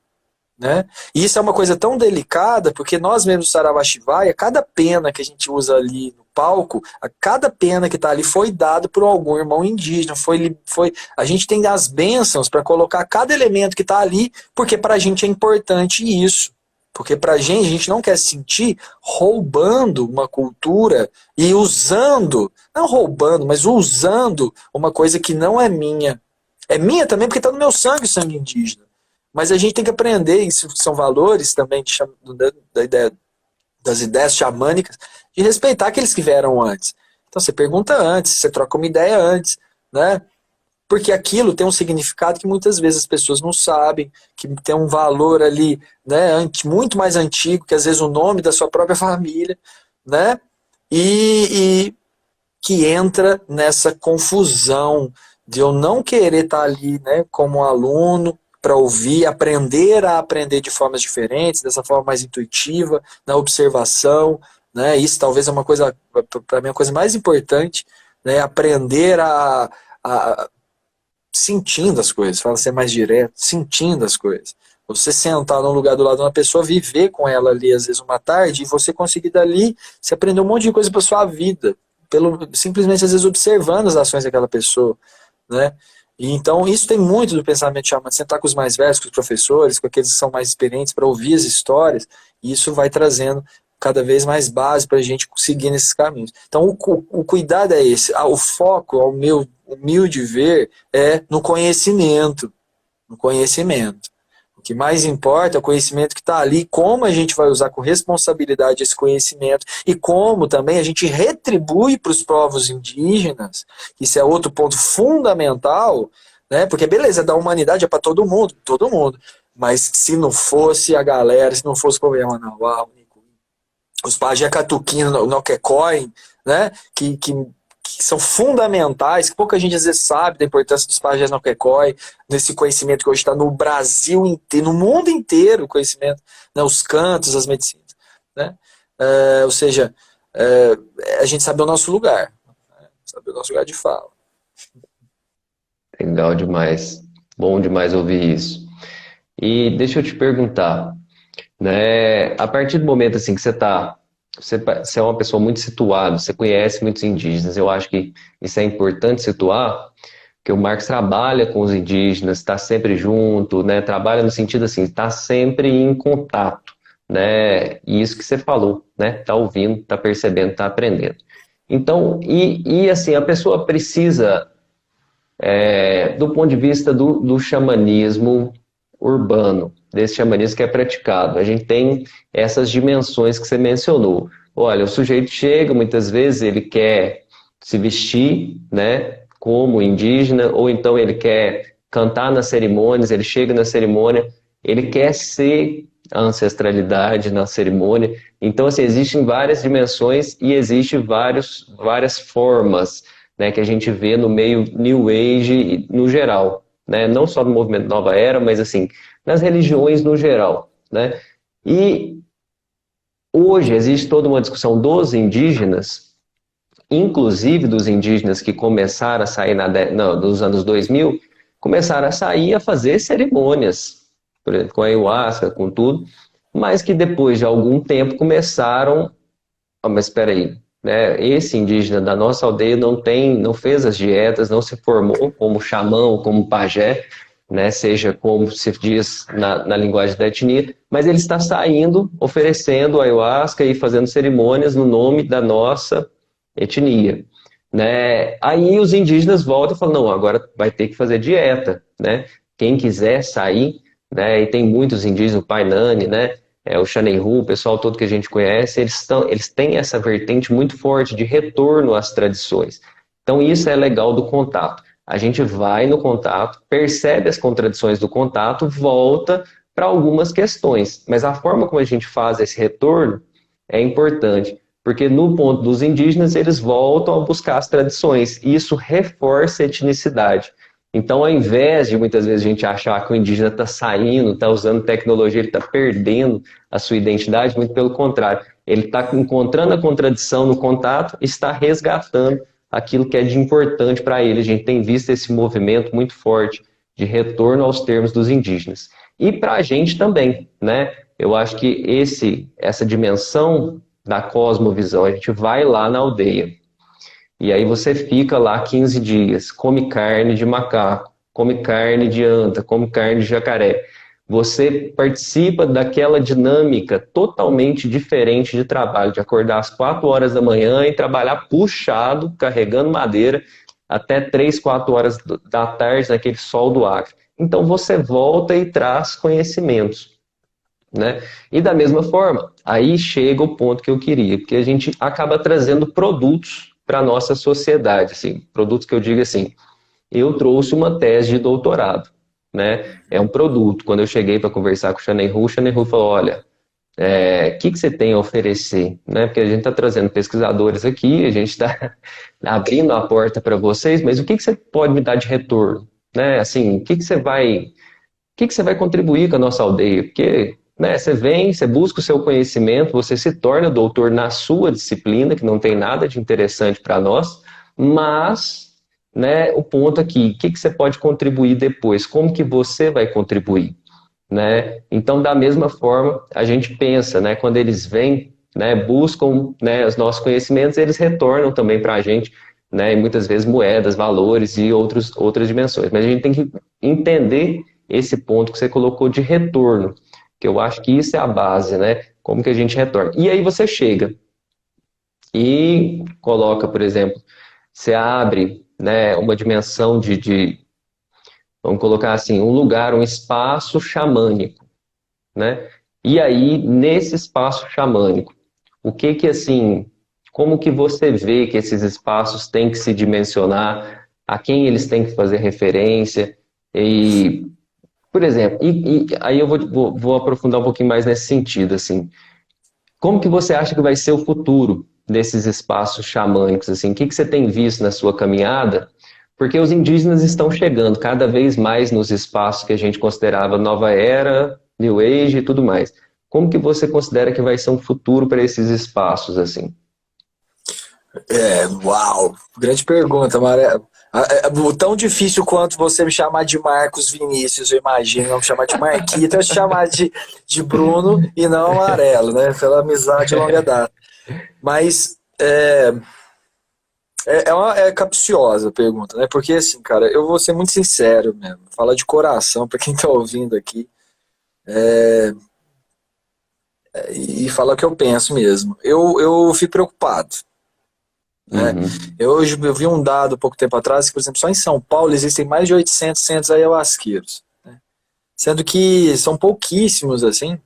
Speaker 2: Né? E isso é uma coisa tão delicada, porque nós mesmos do Saravastivaia, cada pena que a gente usa ali no palco, cada pena que está ali foi dado por algum irmão indígena, a gente tem as bênçãos para colocar cada elemento que está ali, porque para a gente é importante isso, Porque pra gente, a gente não quer se sentir roubando uma cultura e usando, não roubando, mas usando uma coisa que não é minha. É minha também porque está no meu sangue, o sangue indígena. Mas a gente tem que aprender, isso são valores também da ideia, das ideias xamânicas, de respeitar aqueles que vieram antes. Então você pergunta antes, você troca uma ideia antes, né? Porque aquilo tem um significado que muitas vezes as pessoas não sabem, que tem um valor ali, né, muito mais antigo que às vezes o nome da sua própria família, né? E que entra nessa confusão de eu não querer estar ali, né, como aluno para ouvir, aprender a aprender de formas diferentes, dessa forma mais intuitiva, na observação, né? Isso talvez é uma coisa, para mim, a coisa mais importante, né? Aprender a sentindo as coisas, fala ser mais direto, sentindo as coisas. Você sentar no lugar do lado de uma pessoa, viver com ela ali, às vezes, uma tarde, e você conseguir dali, você aprender um monte de coisa para sua vida, simplesmente, às vezes, observando as ações daquela pessoa, né? E, então, isso tem muito do pensamento xamânico, sentar com os mais velhos, com os professores, com aqueles que são mais experientes, para ouvir as histórias, e isso vai trazendo cada vez mais base para a gente seguir nesses caminhos. Então, o cuidado é esse, o foco, ao meu humilde ver, é no conhecimento. No conhecimento. O que mais importa é o conhecimento que está ali, como a gente vai usar com responsabilidade esse conhecimento e como também a gente retribui para os povos indígenas, isso é outro ponto fundamental, né? Porque beleza, da humanidade é para todo mundo, mas se não fosse a galera, se não fosse o governo Manauá, os pajé catuquinho, no Quecoin, né? Que são fundamentais, que pouca gente às vezes sabe da importância dos pajés no Quecoin, nesse conhecimento que hoje está no Brasil inteiro, no mundo inteiro, o conhecimento, né? Os cantos, as medicinas, né? Ou seja, a gente sabe o nosso lugar, né? Sabe o nosso lugar de fala.
Speaker 1: Legal demais. Bom demais ouvir isso. E deixa eu te perguntar, né? A partir do momento assim que você é uma pessoa muito situada, você conhece muitos indígenas, eu acho que isso é importante situar, que o Marx trabalha com os indígenas, está sempre junto, né? Trabalha no sentido assim, está sempre em contato, né? E isso que você falou, né? Está ouvindo, está percebendo, está aprendendo. Então, assim, a pessoa precisa, do ponto de vista do xamanismo urbano, desse xamanismo que é praticado. A gente tem essas dimensões que você mencionou. Olha, o sujeito chega, muitas vezes ele quer se vestir, né, como indígena, ou então ele quer cantar nas cerimônias, ele chega na cerimônia, ele quer ser a ancestralidade na cerimônia. Então, assim, existem várias dimensões e existem várias formas, né, que a gente vê no meio New Age no geral, né? Não só no movimento Nova Era, mas assim, nas religiões no geral, né? E hoje existe toda uma discussão dos indígenas, inclusive dos indígenas que começaram a sair nos anos 2000, começaram a sair a fazer cerimônias, por exemplo, com a ayahuasca, com tudo, mas que depois de algum tempo começaram, mas espera aí, né? Esse indígena da nossa aldeia não fez as dietas, não se formou como xamã ou como pajé, né? Seja como se diz na linguagem da etnia, mas ele está saindo, oferecendo ayahuasca e fazendo cerimônias no nome da nossa etnia, né? Aí os indígenas voltam e falam, não, agora vai ter que fazer dieta, né? Quem quiser sair, né? E tem muitos indígenas, o Painani, né? O Xanenhu, o pessoal todo que a gente conhece, eles têm essa vertente muito forte de retorno às tradições. Então isso é legal do contato. A gente vai no contato, percebe as contradições do contato, volta para algumas questões. Mas a forma como a gente faz esse retorno é importante, porque no ponto dos indígenas eles voltam a buscar as tradições, e isso reforça a etnicidade. Então, ao invés de muitas vezes a gente achar que o indígena está saindo, está usando tecnologia, ele está perdendo a sua identidade, muito pelo contrário. Ele está encontrando a contradição no contato e está resgatando aquilo que é de importante para ele. A gente tem visto esse movimento muito forte de retorno aos termos dos indígenas. E para a gente também, né? Eu acho que essa dimensão da cosmovisão, a gente vai lá na aldeia, e aí você fica lá 15 dias, come carne de macaco, come carne de anta, come carne de jacaré. você participa daquela dinâmica totalmente diferente de trabalho, de acordar às 4 horas da manhã e trabalhar puxado, carregando madeira, até 3, 4 horas da tarde, naquele sol do Acre. Então você volta e traz conhecimentos, né? E da mesma forma, aí chega o ponto que eu queria, porque a gente acaba trazendo produtos para a nossa sociedade, assim, produtos que eu digo assim, eu trouxe uma tese de doutorado, né? É um produto. Quando eu cheguei para conversar com o Chaney Hu falou, olha, que você tem a oferecer, né? Porque a gente está trazendo pesquisadores aqui, a gente está abrindo a porta para vocês, mas o que você pode me dar de retorno, né? Assim, o que você vai contribuir com a nossa aldeia? Porque, né, você vem, você busca o seu conhecimento, você se torna doutor na sua disciplina, que não tem nada de interessante para nós, mas, né, o ponto aqui, o que você pode contribuir depois? Como que você vai contribuir? Né? Então, da mesma forma, a gente pensa, né, quando eles vêm, né, buscam, né, os nossos conhecimentos, eles retornam também para a gente, né, e muitas vezes moedas, valores e outras dimensões. Mas a gente tem que entender esse ponto que você colocou de retorno, que eu acho que isso é a base, né? Como que a gente retorna. E aí você chega e coloca, por exemplo, você abre, né, uma dimensão vamos colocar assim, um lugar, um espaço xamânico, né? E aí, nesse espaço xamânico, o que que assim, como que você vê que esses espaços têm que se dimensionar, a quem eles têm que fazer referência, e, por exemplo, e aí eu vou aprofundar um pouquinho mais nesse sentido, assim, como que você acha que vai ser o futuro desses espaços xamânicos, assim, o que que você tem visto na sua caminhada? Porque os indígenas estão chegando cada vez mais nos espaços que a gente considerava nova era, New Age e tudo mais. Como que você considera que vai ser um futuro para esses espaços, assim?
Speaker 2: Uau, grande pergunta, Maré. Tão difícil quanto você me chamar de Marcos Vinícius, eu imagino, não me chamar de Marquito, eu te chamar de Bruno e não Amarelo, né? Pela amizade de longa data. Mas é capciosa a pergunta, né? Porque assim, cara, eu vou ser muito sincero mesmo, falar de coração para quem tá ouvindo aqui, e falar o que eu penso mesmo. Eu fico preocupado, né?
Speaker 1: Uhum,
Speaker 2: Eu vi um dado pouco tempo atrás que, por exemplo, só em São Paulo existem mais de 800 centros ayahuasqueiros, né? Sendo que são pouquíssimos, assim,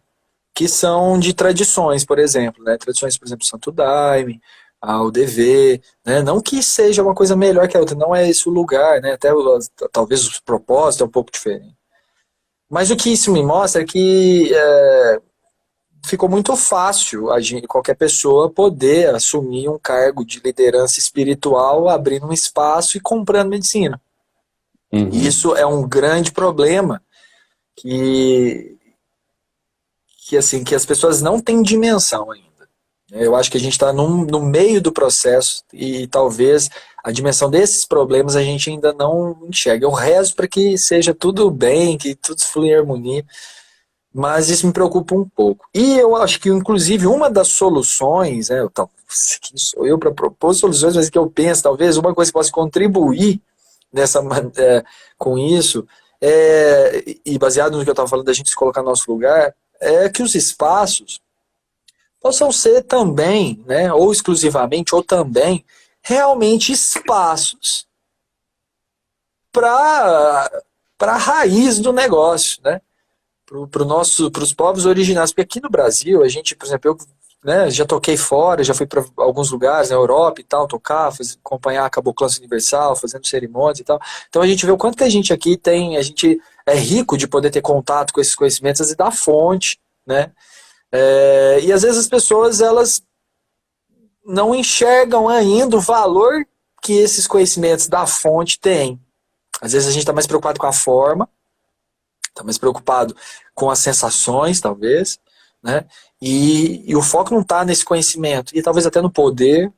Speaker 2: que são de tradições, por exemplo, né? Tradições, por exemplo, Santo Daime, a UDV, né? Não que seja uma coisa melhor que a outra, não é esse o lugar, né? Até talvez o propósito é um pouco diferente. Mas o que isso me mostra é que ficou muito fácil qualquer pessoa poder assumir um cargo de liderança espiritual, abrindo um espaço e comprando medicina. E
Speaker 1: uhum,
Speaker 2: isso é um grande problema que, que as pessoas não têm dimensão ainda. Eu acho que a gente está no meio do processo e talvez a dimensão desses problemas a gente ainda não enxerga. Eu rezo para que seja tudo bem, que tudo flua em harmonia, mas isso me preocupa um pouco. E eu acho que, inclusive, uma das soluções, né, quem sou eu para propor soluções, mas que eu penso, talvez, uma coisa que possa contribuir com isso, e baseado no que eu estava falando, da gente se colocar no nosso lugar, é que os espaços possam ser também, né, ou exclusivamente, ou também, realmente espaços para a raiz do negócio, né? Para os povos originários. Porque aqui no Brasil, a gente, por exemplo, eu, né, já toquei fora, já fui para alguns lugares, na Europa e tal, tocar, acompanhar a Caboclança Universal, fazendo cerimônias e tal. Então a gente vê o quanto que a gente aqui tem, a gente é rico de poder ter contato com esses conhecimentos e da fonte, né? E às vezes as pessoas, elas não enxergam ainda o valor que esses conhecimentos da fonte têm. Às vezes a gente está mais preocupado com a forma, está mais preocupado com as sensações, talvez, né? E o foco não está nesse conhecimento, e talvez até no poder,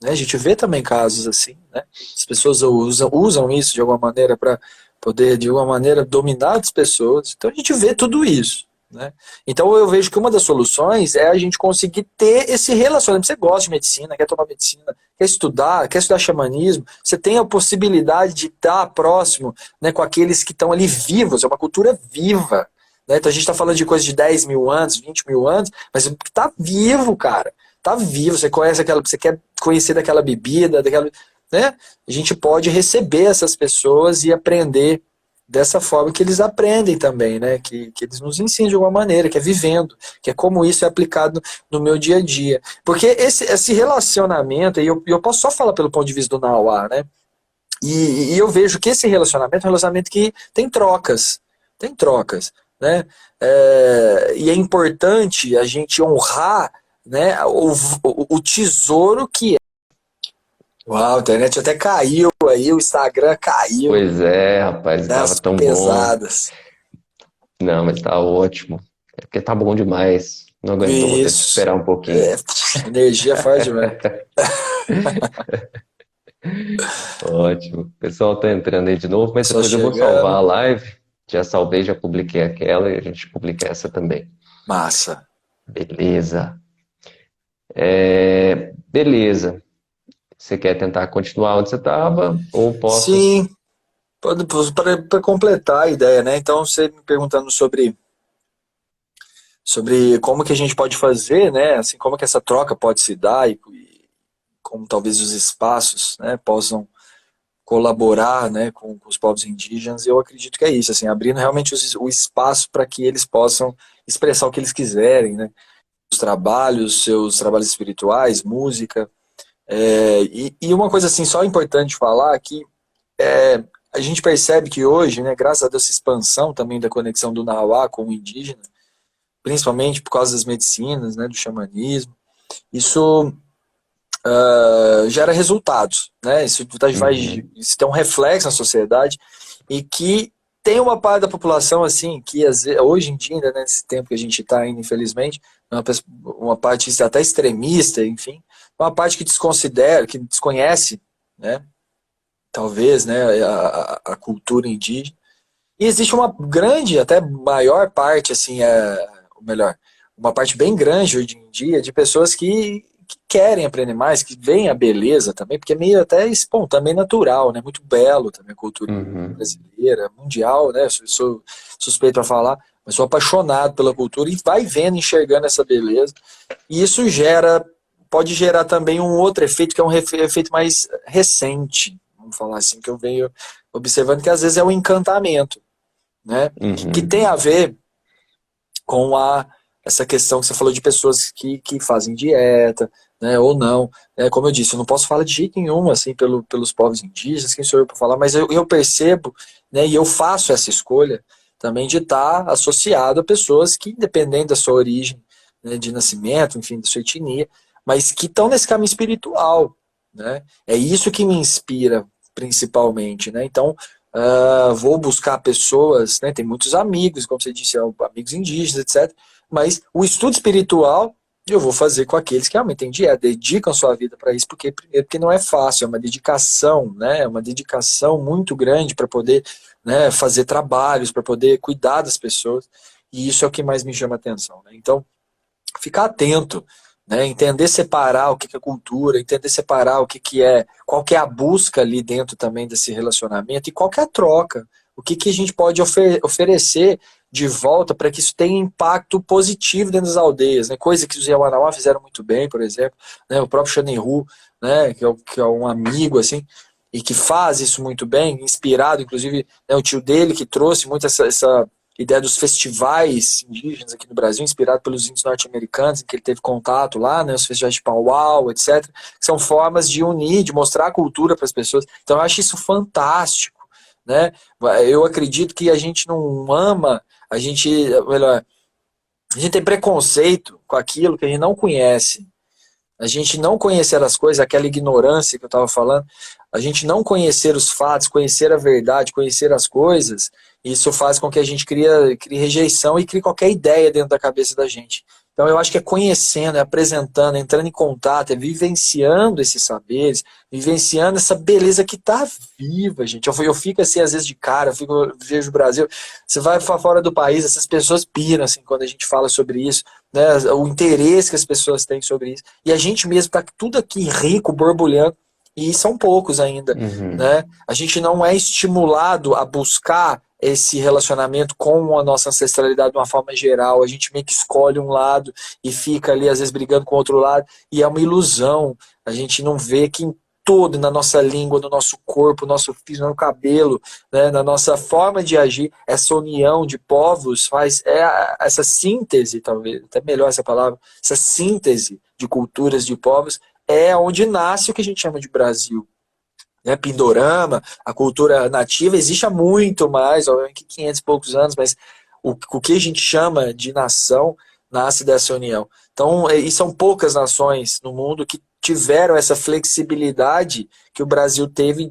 Speaker 2: né? A gente vê também casos assim, né? As pessoas usam isso de alguma maneira para poder, de alguma maneira, dominar as pessoas. Então a gente vê tudo isso, né? Então eu vejo que uma das soluções é a gente conseguir ter esse relacionamento. Você gosta de medicina, quer tomar medicina, quer estudar xamanismo, você tem a possibilidade de estar próximo, né, com aqueles que estão ali vivos, é uma cultura viva, né? Então a gente está falando de coisa de 10 mil anos, 20 mil anos, mas tá vivo, cara. Tá vivo. Você conhece aquela, você quer conhecer daquela bebida, daquela, né? A gente pode receber essas pessoas e aprender dessa forma que eles aprendem também, né? Que eles nos ensinam de alguma maneira, que é vivendo, que é como isso é aplicado no meu dia a dia. Porque esse relacionamento, e eu posso só falar pelo ponto de vista do Nauá, né? E eu vejo que esse relacionamento é um relacionamento que tem trocas, né? E é importante a gente honrar, né, o tesouro que é. Uau, a internet até caiu aí, o Instagram caiu,
Speaker 1: Pois é, rapaz, estava
Speaker 2: das
Speaker 1: tão bom.
Speaker 2: pesadas.
Speaker 1: Não, mas tá ótimo. É porque tá bom demais. Não aguentou, vou ter que
Speaker 2: Isso.
Speaker 1: esperar um pouquinho.
Speaker 2: Energia forte demais.
Speaker 1: Ótimo. O pessoal tá entrando aí de novo, mas
Speaker 2: Só
Speaker 1: depois eu vou salvar
Speaker 2: chegando.
Speaker 1: a live. Já salvei, já publiquei aquela e a gente publica essa também.
Speaker 2: Massa.
Speaker 1: Beleza. Beleza. Você quer tentar continuar onde você estava? Ou posso?
Speaker 2: Sim, para completar a ideia, né? Então, você me perguntando sobre como que a gente pode fazer, né? Assim, como que essa troca pode se dar e como talvez os espaços, né, possam colaborar, né, com os povos indígenas. Eu acredito que é isso, assim, abrindo realmente o espaço para que eles possam expressar o que eles quiserem, né? Os trabalhos, seus trabalhos espirituais, música. E uma coisa assim, só importante falar que a gente percebe que hoje, né, graças a Deus, essa expansão também da conexão do Nauá com o indígena, principalmente por causa das medicinas, né, do xamanismo, isso gera resultados, né?
Speaker 1: Uhum.
Speaker 2: Isso tem um reflexo na sociedade e que tem uma parte da população assim que hoje em dia, ainda nesse tempo que a gente está indo, infelizmente, uma parte até extremista, enfim, uma parte que desconsidera, que desconhece, né? Talvez, né, a cultura indígena. E existe uma grande, até maior parte, assim, ou melhor, uma parte bem grande hoje em dia de pessoas que querem aprender mais, que veem a beleza também, porque é meio até espontâneo, natural, né? Muito belo também a cultura
Speaker 1: Uhum.
Speaker 2: brasileira, mundial, né? Sou suspeito para falar, mas sou apaixonado pela cultura e vai vendo, enxergando essa beleza. E isso pode gerar também um outro efeito, que é um efeito mais recente, vamos falar assim, que eu venho observando, que às vezes é o encantamento, né? Que tem
Speaker 1: Uhum.
Speaker 2: a ver com essa questão que você falou de pessoas que fazem dieta, né, ou não. Como eu disse, eu não posso falar de jeito nenhum assim, pelos povos indígenas, quem sou eu para falar, mas eu percebo, né, e eu faço essa escolha também de estar associado a pessoas que, independente da sua origem, né, de nascimento, enfim, da sua etnia, mas que estão nesse caminho espiritual. Né? É isso que me inspira principalmente. Né? Então, vou buscar pessoas, né? Tem muitos amigos, como você disse, amigos indígenas, etc. Mas o estudo espiritual eu vou fazer com aqueles que realmente têm dieta, dedicam sua vida para isso, porque não é fácil, é uma dedicação, né? É uma dedicação muito grande para poder, né, fazer trabalhos, para poder cuidar das pessoas, e isso é o que mais me chama a atenção. Né? Então, ficar atento, né? Entender separar o que é cultura, entender separar o que é, qual que é a busca ali dentro também desse relacionamento e qual que é a troca, o que a gente pode oferecer de volta para que isso tenha impacto positivo dentro das aldeias, né? Coisa que os Yawanawá fizeram muito bem, por exemplo, né? O próprio Xanenhu, né? Que é um amigo assim, e que faz isso muito bem, inspirado, inclusive, né, o tio dele que trouxe muito essa ideia dos festivais indígenas aqui no Brasil, inspirado pelos índios norte-americanos, em que ele teve contato lá, né, os festivais de Pauau, etc., que são formas de unir, de mostrar a cultura para as pessoas. Então eu acho isso fantástico. Né? Eu acredito que a gente não ama, melhor, a gente tem preconceito com aquilo que a gente não conhece. A gente não conhecer as coisas, aquela ignorância que eu estava falando, a gente não conhecer os fatos, conhecer a verdade, conhecer as coisas, isso faz com que a gente crie rejeição e crie qualquer ideia dentro da cabeça da gente. Então eu acho que é conhecendo, é apresentando, é entrando em contato, é vivenciando esses saberes, vivenciando essa beleza que está viva, gente. Eu fico assim, às vezes, de cara, eu vejo o Brasil, você vai para fora do país, essas pessoas piram assim, quando a gente fala sobre isso, né, o interesse que as pessoas têm sobre isso. E a gente mesmo está tudo aqui rico, borbulhando, e são poucos ainda.
Speaker 1: Uhum.
Speaker 2: Né? A gente não é estimulado a buscar esse relacionamento com a nossa ancestralidade de uma forma geral. A gente meio que escolhe um lado e fica ali, às vezes, brigando com o outro lado, e é uma ilusão. A gente não vê que em todo, na nossa língua, no nosso corpo, no nosso físico, no cabelo, né, na nossa forma de agir, essa união de povos faz essa síntese, talvez, até melhor essa palavra, essa síntese de culturas, de povos, é onde nasce o que a gente chama de Brasil. Né, Pindorama, a cultura nativa existe há muito mais, obviamente 500 e poucos anos, mas o que a gente chama de nação nasce dessa união. Então, e são poucas nações no mundo que tiveram essa flexibilidade que o Brasil teve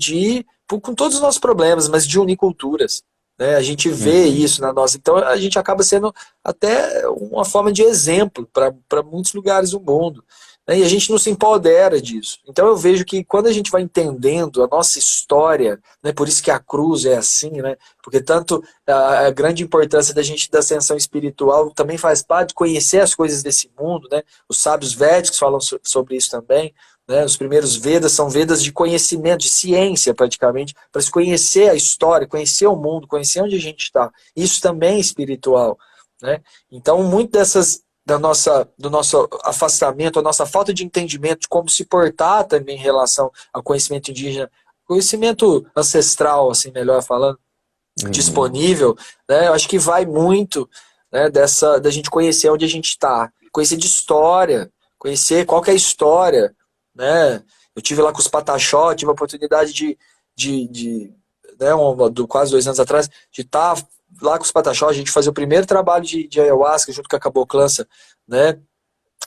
Speaker 2: com todos os nossos problemas, mas de unir culturas. Né? A gente vê isso na nossa... Então, a gente acaba sendo até uma forma de exemplo para muitos lugares do mundo. Né? E a gente não se empodera disso. Então eu vejo que quando a gente vai entendendo a nossa história, né, por isso que a cruz é assim, né, porque tanto a grande importância da gente da ascensão espiritual também faz parte de conhecer as coisas desse mundo, né, os sábios védicos falam sobre isso também, né, os primeiros Vedas são Vedas de conhecimento, de ciência praticamente, para se conhecer a história, conhecer o mundo, conhecer onde a gente está. Isso também é espiritual. Né? Então muito do nosso afastamento, a nossa falta de entendimento de como se portar também em relação ao conhecimento indígena, conhecimento ancestral, assim, melhor falando, disponível, né, eu acho que vai muito, né, da gente conhecer onde a gente está, conhecer de história, conhecer qual que é a história, né, eu tive lá com os Pataxó, tive a oportunidade né, quase 2 anos atrás, de estar lá com os Pataxó, a gente fazia o primeiro trabalho de ayahuasca junto com a Caboclança, né,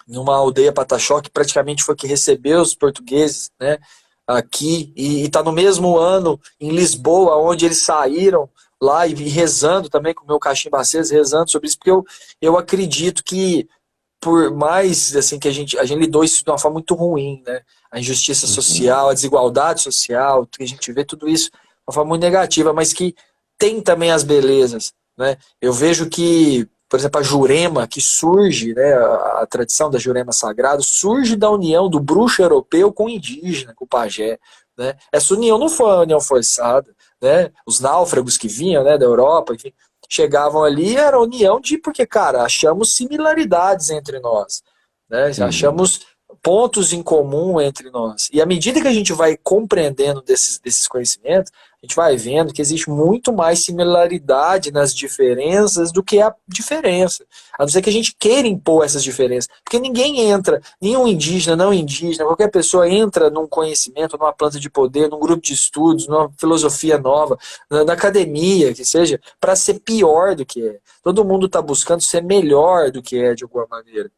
Speaker 2: numa aldeia Pataxó, que praticamente foi que recebeu os portugueses, né, aqui, e está no mesmo ano em Lisboa, onde eles saíram lá e rezando também com o meu cachimbacês, rezando sobre isso, porque eu acredito que por mais assim que a gente lidou isso de uma forma muito ruim, né, a injustiça social, a desigualdade social, que a gente vê tudo isso de uma forma muito negativa, mas que tem também as belezas, né? Eu vejo que, por exemplo, a Jurema, que surge, né, a tradição da Jurema Sagrado, surge da união do bruxo europeu com o indígena, com o pajé. Né? Essa união não foi uma união forçada. Né? Os náufragos que vinham, né, da Europa, enfim, chegavam ali, era união porque, cara, achamos similaridades entre nós. Né? Achamos pontos em comum entre nós. E à medida que a gente vai compreendendo desses conhecimentos, a gente vai vendo que existe muito mais similaridade nas diferenças do que a diferença. A não ser que a gente queira impor essas diferenças. Porque ninguém entra, nenhum indígena, não indígena, qualquer pessoa entra num conhecimento, numa planta de poder, num grupo de estudos, numa filosofia nova, na academia, que seja, para ser pior do que é. Todo mundo está buscando ser melhor do que é, de alguma maneira.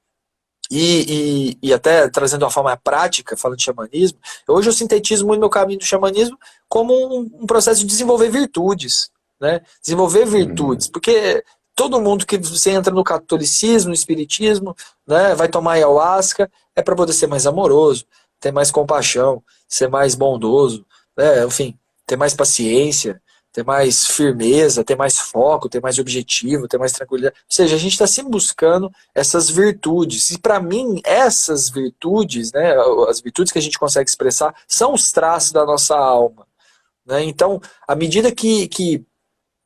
Speaker 2: E até trazendo uma forma prática, falando de xamanismo, hoje eu sintetizo muito meu caminho do xamanismo como um processo de desenvolver virtudes, né? Desenvolver virtudes, porque todo mundo que você entra no catolicismo, no espiritismo, né, vai tomar ayahuasca, é para poder ser mais amoroso, ter mais compaixão, ser mais bondoso, né? Enfim, ter mais paciência, ter mais firmeza, ter mais foco, ter mais objetivo, ter mais tranquilidade. Ou seja, a gente está sempre buscando essas virtudes. E para mim, essas virtudes, né, as virtudes que a gente consegue expressar, são os traços da nossa alma. Né? Então, à medida que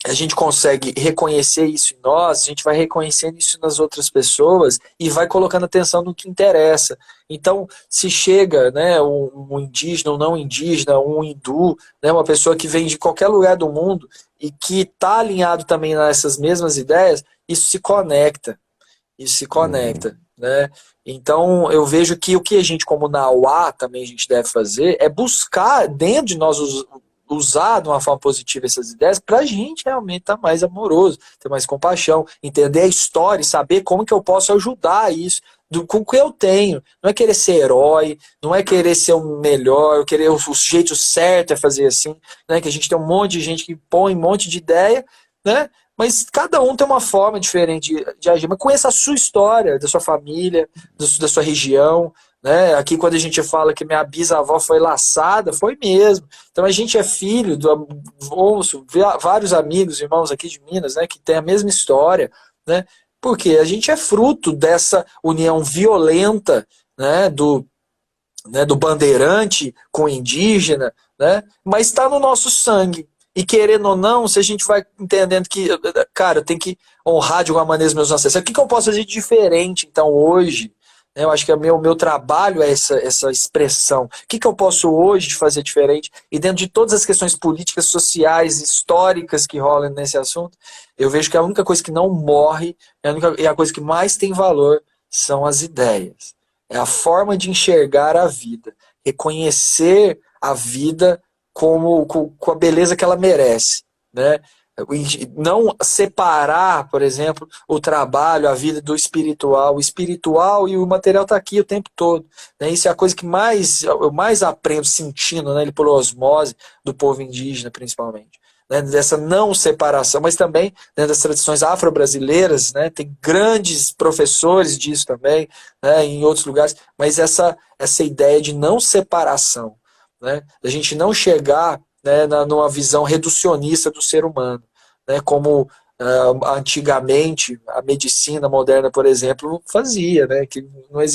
Speaker 2: a gente consegue reconhecer isso em nós, a gente vai reconhecendo isso nas outras pessoas e vai colocando atenção no que interessa. Então, se chega, né, um indígena, um não indígena, um hindu, né, uma pessoa que vem de qualquer lugar do mundo e que está alinhado também nessas mesmas ideias, isso se conecta. Isso se conecta. Né? Então, eu vejo que o que a gente, como Nauá, também a gente deve fazer é buscar dentro de nós usar de uma forma positiva essas ideias para a gente realmente estar mais amoroso, ter mais compaixão, entender a história e saber como que eu posso ajudar isso com o que eu tenho. Não é querer ser herói, não é querer ser o melhor, eu querer o jeito certo é fazer assim, né? Que a gente tem um monte de gente que põe um monte de ideia, né? Mas cada um tem uma forma diferente de agir. Mas conheça a sua história, da sua família, da sua região. Né? Aqui quando a gente fala que minha bisavó foi laçada, foi mesmo. Então a gente é filho, ouço vários amigos, irmãos aqui de Minas, né, que tem a mesma história. Né? Porque a gente é fruto dessa união violenta, né, do bandeirante com o indígena, né? Mas está no nosso sangue. E querendo ou não, se a gente vai entendendo que, cara, eu tenho que honrar de alguma maneira os meus ancestrais, o que eu posso fazer de diferente, então, hoje? Eu acho que meu trabalho é essa expressão. O que eu posso hoje fazer diferente? E dentro de todas as questões políticas, sociais, históricas que rolam nesse assunto, eu vejo que a única coisa que não morre, e a coisa que mais tem valor são as ideias. É a forma de enxergar a vida. Reconhecer a vida com a beleza que ela merece, né? Não separar, por exemplo, o trabalho, a vida do espiritual. O espiritual e o material está aqui o tempo todo, né? Isso é a coisa que eu mais aprendo sentindo, né, por osmose do povo indígena, principalmente. Né, dessa não separação, mas também dentro das tradições afro-brasileiras, né, tem grandes professores disso também, né, em outros lugares, mas essa ideia de não separação, né, da gente não chegar, né, numa visão reducionista do ser humano, né, como antigamente a medicina moderna, por exemplo, fazia, né, que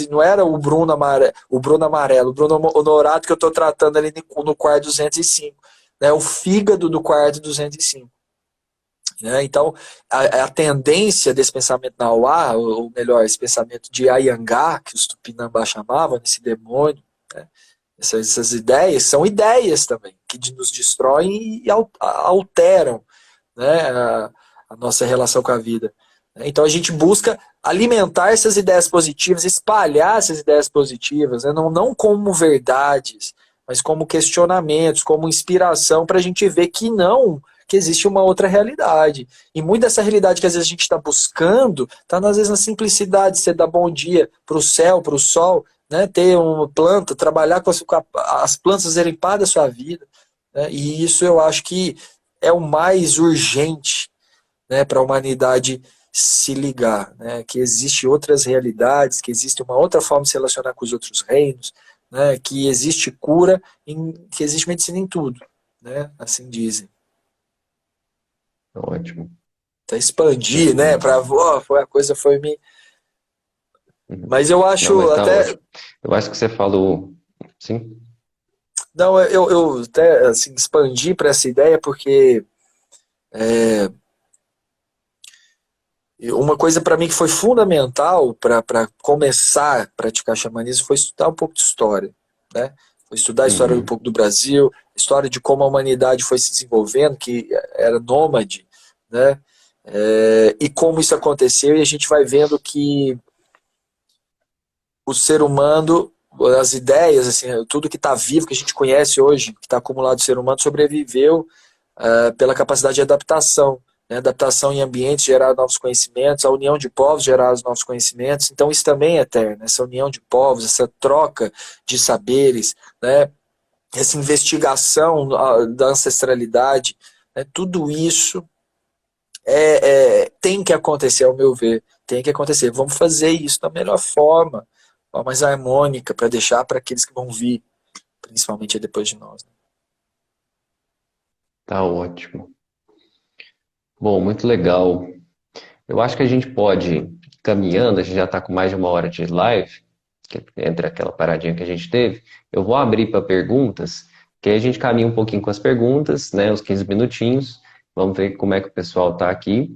Speaker 2: não era o Bruno Amarelo, o Bruno Honorato que eu estou tratando ali no quarto 205, né, o fígado do quarto 205. Né? Então, a tendência desse pensamento nauá, ou melhor, esse pensamento de Ayangá, que os Tupinambá chamavam, esse demônio, né? Essas ideias são ideias também, que nos destroem e alteram, né, a nossa relação com a vida. Então a gente busca alimentar essas ideias positivas, espalhar essas ideias positivas, né, não como verdades, mas como questionamentos, como inspiração para a gente ver que existe uma outra realidade. E muita dessa realidade que às vezes a gente está buscando, está às vezes na simplicidade, você dar bom dia para o céu, para o sol, né, ter uma planta, trabalhar com as plantas fazerem parte da sua vida. Né, e isso eu acho que é o mais urgente, né, para a humanidade se ligar, né, que existe outras realidades, que existe uma outra forma de se relacionar com os outros reinos, né, que existe cura, que existe medicina em tudo, né, assim dizem.
Speaker 1: Ótimo.
Speaker 2: Então, expandir, né,
Speaker 1: Uhum.
Speaker 2: para foi a coisa foi me.
Speaker 1: Uhum.
Speaker 2: Mas eu
Speaker 1: Não, mas
Speaker 2: acho
Speaker 1: tá
Speaker 2: até.
Speaker 1: ótimo. Eu acho que você falou, sim?
Speaker 2: Não, eu até assim, expandi para essa ideia porque uma coisa para mim que foi fundamental para começar a praticar xamanismo foi estudar um pouco de história, né? Foi estudar a história um
Speaker 1: Uhum.
Speaker 2: pouco do Brasil, história de como a humanidade foi se desenvolvendo, que era nômade, né? E como isso aconteceu, e a gente vai vendo que o ser humano, as ideias, assim, tudo que está vivo, que a gente conhece hoje, que está acumulado do ser humano, sobreviveu pela capacidade de adaptação. Né? Adaptação em ambientes, gerar novos conhecimentos, a união de povos, gerar os novos conhecimentos. Então, isso também é eterno, essa união de povos, essa troca de saberes, né? Essa investigação da ancestralidade, né? Tudo isso tem que acontecer, ao meu ver. Tem que acontecer. Vamos fazer isso da melhor forma, a mais harmônica, para deixar para aqueles que vão vir, principalmente depois de nós. Né?
Speaker 1: Tá ótimo. Bom, muito legal. Eu acho que a gente pode ir caminhando, a gente já está com mais de uma hora de live, entre aquela paradinha que a gente teve. Eu vou abrir para perguntas, que aí a gente caminha um pouquinho com as perguntas, né, uns 15 minutinhos. Vamos ver como é que o pessoal está aqui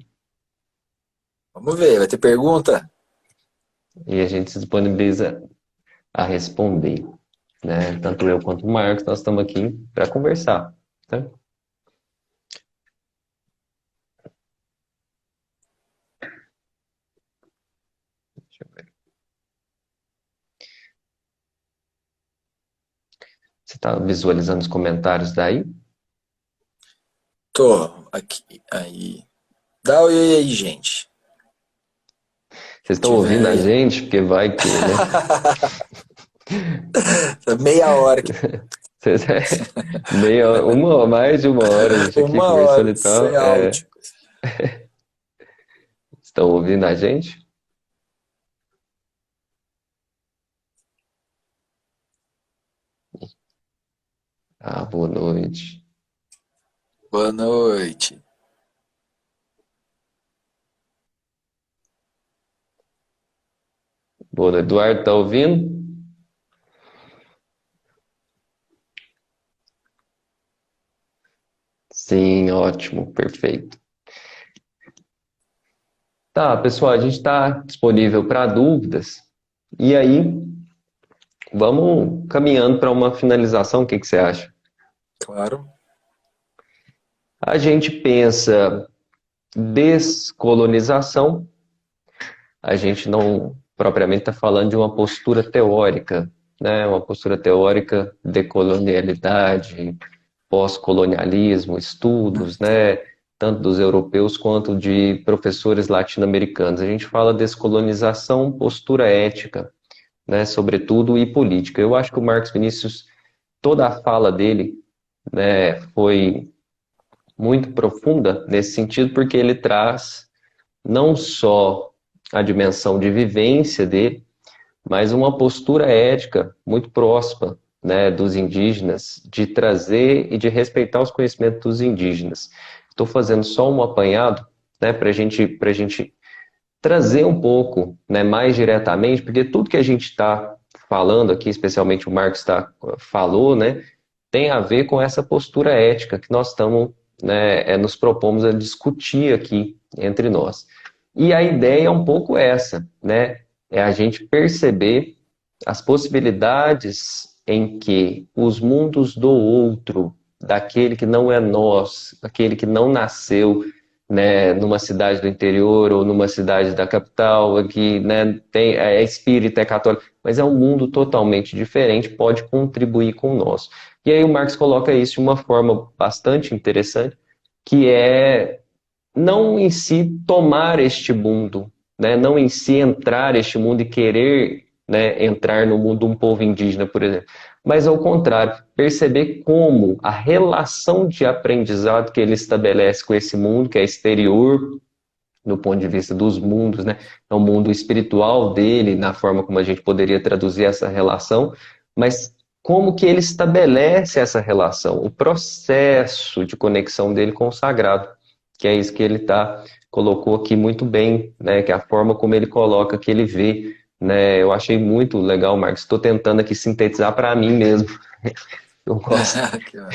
Speaker 2: Vamos ver, vai ter pergunta?
Speaker 1: e a gente se disponibiliza a responder, né? Tanto eu quanto o Marcos, nós estamos aqui para conversar, tá? Deixa eu ver. Você está visualizando os comentários daí?
Speaker 2: Tô, aqui, aí. Dá oi aí, gente.
Speaker 1: Vocês
Speaker 2: Quem
Speaker 1: estão ouvindo
Speaker 2: tiver
Speaker 1: a
Speaker 2: aí.
Speaker 1: gente? Porque vai que, né?
Speaker 2: Meia hora que.
Speaker 1: Vocês- mais de uma hora a gente aqui
Speaker 2: Uma
Speaker 1: conversando
Speaker 2: hora
Speaker 1: e
Speaker 2: sem
Speaker 1: tal.
Speaker 2: áudio.
Speaker 1: Estão ouvindo a gente? Ah, boa noite.
Speaker 2: Boa noite.
Speaker 1: Boa noite. Eduardo, tá ouvindo? Sim, ótimo, perfeito. Tá, pessoal, a gente está disponível para dúvidas. E aí, vamos caminhando para uma finalização, o que que você acha?
Speaker 2: Claro.
Speaker 1: A gente pensa descolonização, a gente não propriamente está falando de uma postura teórica, né? Uma postura teórica de colonialidade, pós-colonialismo, estudos, né? Tanto dos europeus quanto de professores latino-americanos. A gente fala descolonização, postura ética, né? Sobretudo, e política. Eu acho que o Marcos Vinícius, toda a fala dele, né, foi muito profunda nesse sentido, porque ele traz não só a dimensão de vivência dele, mas uma postura ética muito próxima, né, dos indígenas, de trazer e de respeitar os conhecimentos dos indígenas. Estou fazendo só um apanhado, né, para a gente trazer um pouco, né, mais diretamente, porque tudo que a gente está falando aqui, especialmente o Marcos falou, né, tem a ver com essa postura ética que nós estamos, né, nos propomos a discutir aqui entre nós. E a ideia é um pouco essa, né? É a gente perceber as possibilidades em que os mundos do outro, daquele que não é nós, aquele que não nasceu, né, numa cidade do interior ou numa cidade da capital, que, né, é espírita, é católico, mas é um mundo totalmente diferente, pode contribuir com o nosso. E aí o Marx coloca isso de uma forma bastante interessante, que é não em si tomar este mundo, né? Não em si entrar este mundo e querer, né, entrar no mundo de um povo indígena, por exemplo, mas ao contrário, perceber como a relação de aprendizado que ele estabelece com esse mundo, que é exterior, do ponto de vista dos mundos, né? É o mundo espiritual dele, na forma como a gente poderia traduzir essa relação, mas como que ele estabelece essa relação, o processo de conexão dele com o sagrado, que é isso que ele colocou aqui muito bem, né? Que é a forma como ele coloca, que ele vê, né? Eu achei muito legal, Marcos. Estou tentando aqui sintetizar para mim mesmo. Eu gosto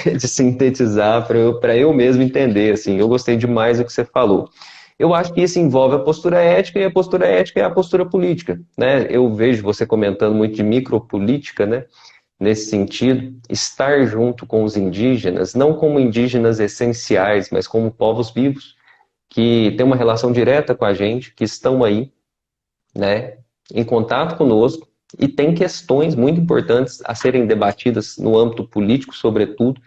Speaker 1: de sintetizar para eu mesmo entender, assim. Eu gostei demais do que você falou. Eu acho que isso envolve a postura ética, e a postura ética é a postura política, né? Eu vejo você comentando muito de micropolítica, né? Nesse sentido, estar junto com os indígenas, não como indígenas essenciais, mas como povos vivos, que têm uma relação direta com a gente, que estão aí, né, em contato conosco, e tem questões muito importantes a serem debatidas no âmbito político, sobretudo,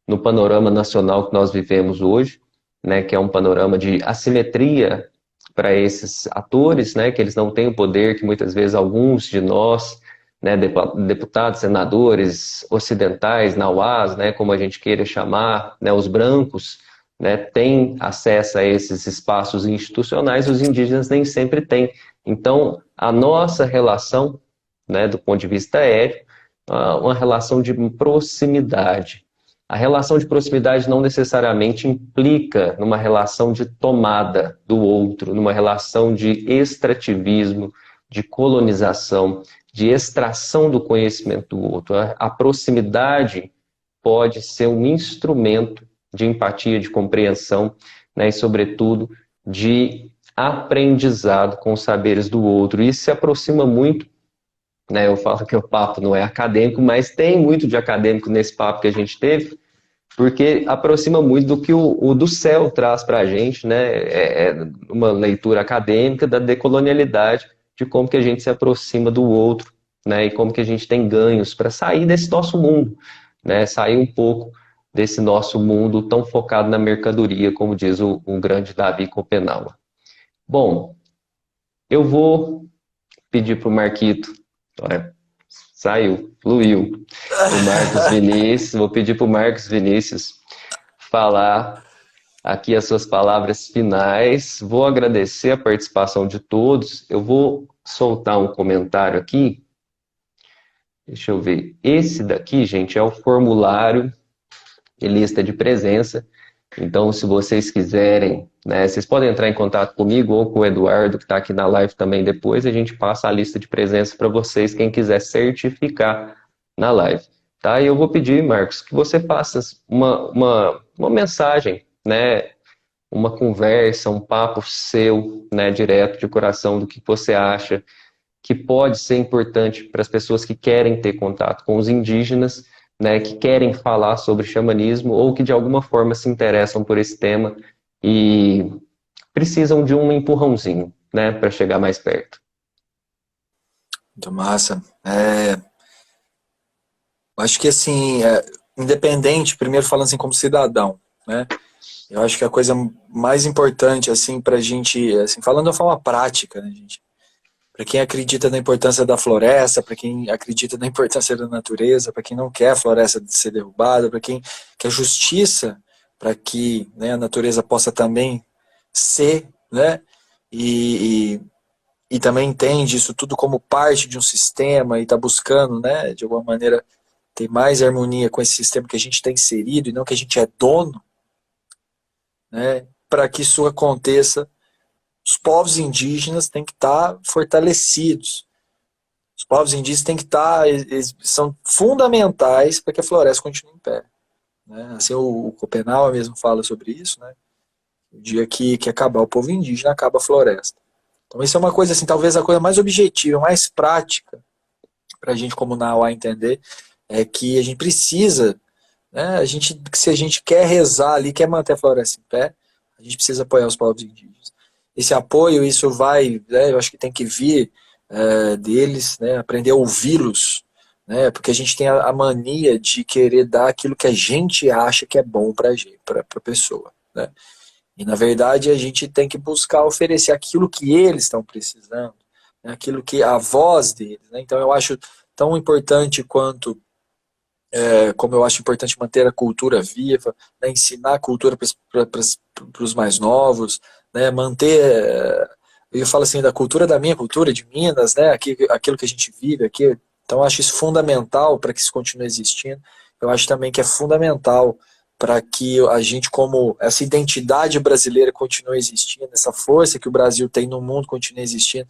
Speaker 1: no panorama nacional que nós vivemos hoje, né, que é um panorama de assimetria para esses atores, né, que eles não têm o poder que muitas vezes alguns de nós, né, deputados, senadores ocidentais, nauás, né, como a gente queira chamar, né, os brancos, né, têm acesso a esses espaços institucionais, os indígenas nem sempre têm. Então, a nossa relação, né, do ponto de vista ético, uma relação de proximidade. A relação de proximidade não necessariamente implica numa relação de tomada do outro, numa relação de extrativismo, de colonização, de extração do conhecimento do outro. A proximidade pode ser um instrumento de empatia, de compreensão, né, e, sobretudo, de aprendizado com os saberes do outro. Isso se aproxima muito, né, eu falo que o papo não é acadêmico, mas tem muito de acadêmico nesse papo que a gente teve, porque aproxima muito do que o do céu traz para a gente, né? É uma leitura acadêmica da decolonialidade, de como que a gente se aproxima do outro, né? E como que a gente tem ganhos para sair desse nosso mundo, né? Sair um pouco desse nosso mundo tão focado na mercadoria, como diz o grande Davi Copenau. Bom, eu vou pedir para o Marquito, olha, saiu, fluiu. O Marcos Vinícius, vou pedir para o Marcos Vinícius falar aqui as suas palavras finais. Vou agradecer a participação de todos. Eu vou soltar um comentário aqui. Deixa eu ver. Esse daqui, gente, é o formulário de lista de presença. Então, se vocês quiserem, né, vocês podem entrar em contato comigo ou com o Eduardo, que está aqui na live também depois, a gente passa a lista de presença para vocês, quem quiser certificar na live. tá? E eu vou pedir, Marcos, que você faça uma mensagem, né? Uma conversa, um papo seu, né? Direto de coração do que você acha que pode ser importante para as pessoas que querem ter contato com os indígenas, né? Que querem falar sobre xamanismo ou que de alguma forma se interessam por esse tema e precisam de um empurrãozinho, né? Para chegar mais perto.
Speaker 2: Muito massa. Acho que assim, independente, primeiro falando assim como cidadão, né? Eu acho que a coisa mais importante, assim, pra gente, assim, falando de uma forma prática, né, gente? Para quem acredita na importância da floresta, para quem acredita na importância da natureza, para quem não quer a floresta ser derrubada, para quem quer justiça, para que, né, a natureza possa também ser, né? E, e também entende isso tudo como parte de um sistema e está buscando, né, de alguma maneira, ter mais harmonia com esse sistema que a gente está inserido e não que a gente é dono, né? Para que isso aconteça, os povos indígenas têm que estar fortalecidos. Os povos indígenas têm que estar, eles são fundamentais para que a floresta continue em pé. Né? Assim, o Copenau mesmo fala sobre isso, né? O dia que acabar o povo indígena, acaba a floresta. Então isso é uma coisa assim, talvez a coisa mais objetiva, mais prática para a gente como Nauá entender, é que a gente precisa, né? Se a gente quer rezar ali, quer manter a floresta em pé, a gente precisa apoiar os povos indígenas. Esse apoio, isso vai, né, eu acho que tem que vir deles, né, aprender a ouvi-los, né, porque a gente tem a mania de querer dar aquilo que a gente acha que é bom para a pessoa. Né? E, na verdade, a gente tem que buscar oferecer aquilo que eles estão precisando, né, aquilo que a voz deles. Né? Então, eu acho tão importante quanto como eu acho importante manter a cultura viva, né, ensinar a cultura para os mais novos, né, manter, eu falo assim, da cultura da minha cultura, de Minas, né, aquilo que a gente vive aqui, então eu acho isso fundamental para que isso continue existindo, eu acho também que é fundamental para que a gente, como essa identidade brasileira continue existindo, essa força que o Brasil tem no mundo continue existindo,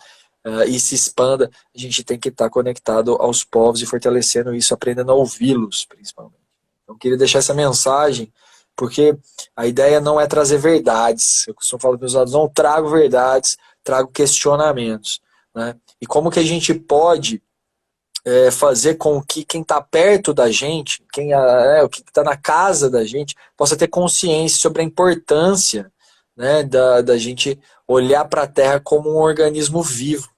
Speaker 2: e se expanda, a gente tem que estar conectado aos povos e fortalecendo isso, aprendendo a ouvi-los, principalmente. Então, eu queria deixar essa mensagem, porque a ideia não é trazer verdades. Eu costumo falar para os alunos, não trago verdades, trago questionamentos. Né? E como que a gente pode fazer com que quem está perto da gente, o que está na casa da gente, possa ter consciência sobre a importância, né, da gente olhar para a Terra como um organismo vivo,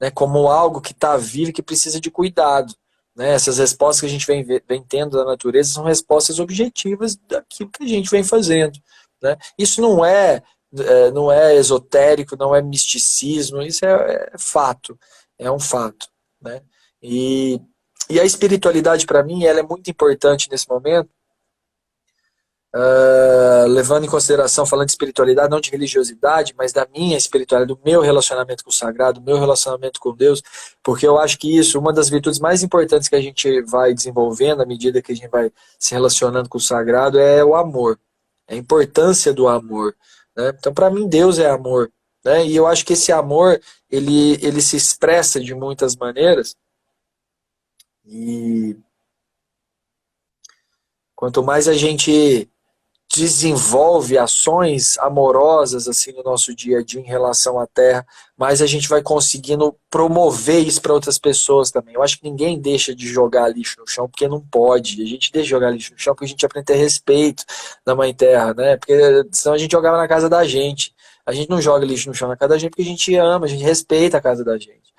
Speaker 2: né, como algo que está vivo e que precisa de cuidado. Né? Essas respostas que a gente vem tendo da natureza são respostas objetivas daquilo que a gente vem fazendo. Né? Isso não é esotérico, não é misticismo, isso é fato, é um fato. Né? E a espiritualidade, para mim, ela é muito importante nesse momento, levando em consideração, falando de espiritualidade, não de religiosidade, mas da minha espiritualidade, do meu relacionamento com o sagrado, do meu relacionamento com Deus, porque eu acho que isso, uma das virtudes mais importantes que a gente vai desenvolvendo à medida que a gente vai se relacionando com o sagrado é o amor, a importância do amor. Né? Então, para mim, Deus é amor. Né? E eu acho que esse amor, ele se expressa de muitas maneiras, e quanto mais a gente desenvolve ações amorosas assim no nosso dia a dia em relação à Terra, mais a gente vai conseguindo promover isso para outras pessoas também. Eu acho que ninguém deixa de jogar lixo no chão porque não pode. A gente deixa de jogar lixo no chão porque a gente aprende a ter respeito da Mãe Terra, né? Porque senão a gente jogava na casa da gente. A gente não joga lixo no chão na casa da gente porque a gente ama, a gente respeita a casa da gente.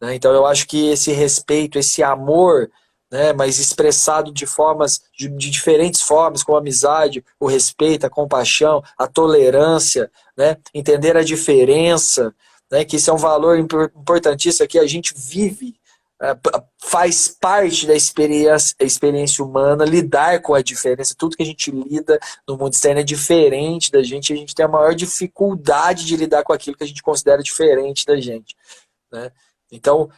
Speaker 2: Né? Então eu acho que esse respeito, esse amor, né, mas expressado de diferentes formas, como a amizade, o respeito, a compaixão, a tolerância, né, entender a diferença, né, que isso é um valor importantíssimo que a gente vive, faz parte da experiência humana, lidar com a diferença, tudo que a gente lida no mundo externo é diferente da gente, a gente tem a maior dificuldade de lidar com aquilo que a gente considera diferente da gente. Né? Então,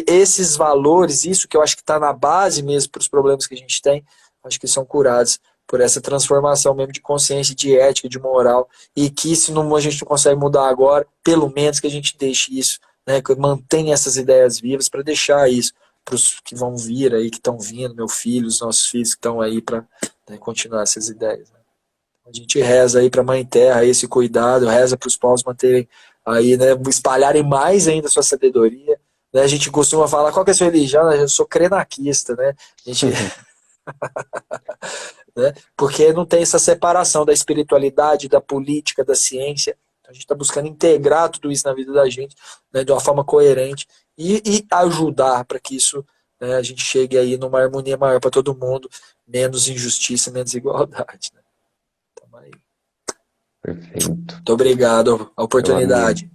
Speaker 2: esses valores, isso que eu acho que está na base mesmo para os problemas que a gente tem, acho que são curados por essa transformação mesmo de consciência, de ética, de moral, e que se não, a gente não consegue mudar agora, pelo menos que a gente deixe isso, né, que mantenha essas ideias vivas para deixar isso, para os que vão vir aí, que estão vindo, meu filho, os nossos filhos que estão aí para, né, continuar essas ideias. Né? A gente reza aí para a Mãe Terra esse cuidado, reza para os povos manterem aí, né, espalharem mais ainda a sua sabedoria. Né? A gente costuma falar, qual que é a sua religião? Eu sou krenaquista, né? A gente, né? Porque não tem essa separação da espiritualidade, da política, da ciência. Então, a gente está buscando integrar tudo isso na vida da gente, né, de uma forma coerente e ajudar para que isso, né, a gente chegue aí numa harmonia maior para todo mundo, menos injustiça, menos igualdade. Né? Então, aí.
Speaker 1: Perfeito.
Speaker 2: Muito obrigado a oportunidade.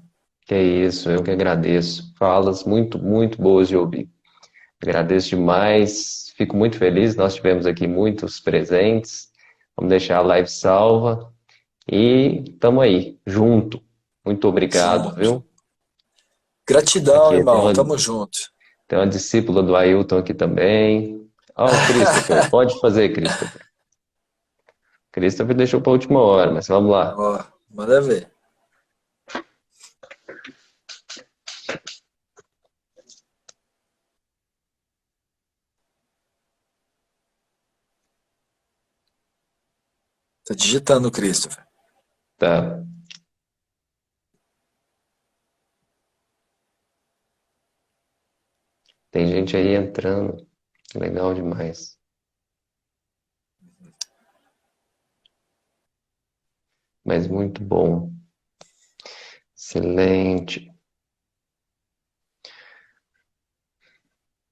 Speaker 1: Que é isso, eu que agradeço. Falas muito, muito boas de ouvir. Agradeço demais, fico muito feliz. Nós tivemos aqui muitos presentes. Vamos deixar a live salva e estamos aí, junto. Muito obrigado,
Speaker 2: Junto.
Speaker 1: viu?
Speaker 2: Gratidão,
Speaker 1: Aqui
Speaker 2: irmão. Tamo junto.
Speaker 1: tem uma discípula do Ailton aqui também. Ó, o Christopher, pode fazer, Christopher. Christopher deixou para a última hora, mas vamos lá.
Speaker 2: Ó, manda ver. Tá digitando, Christopher.
Speaker 1: Tá. Tem gente aí entrando. Legal demais. Mas muito bom. Excelente.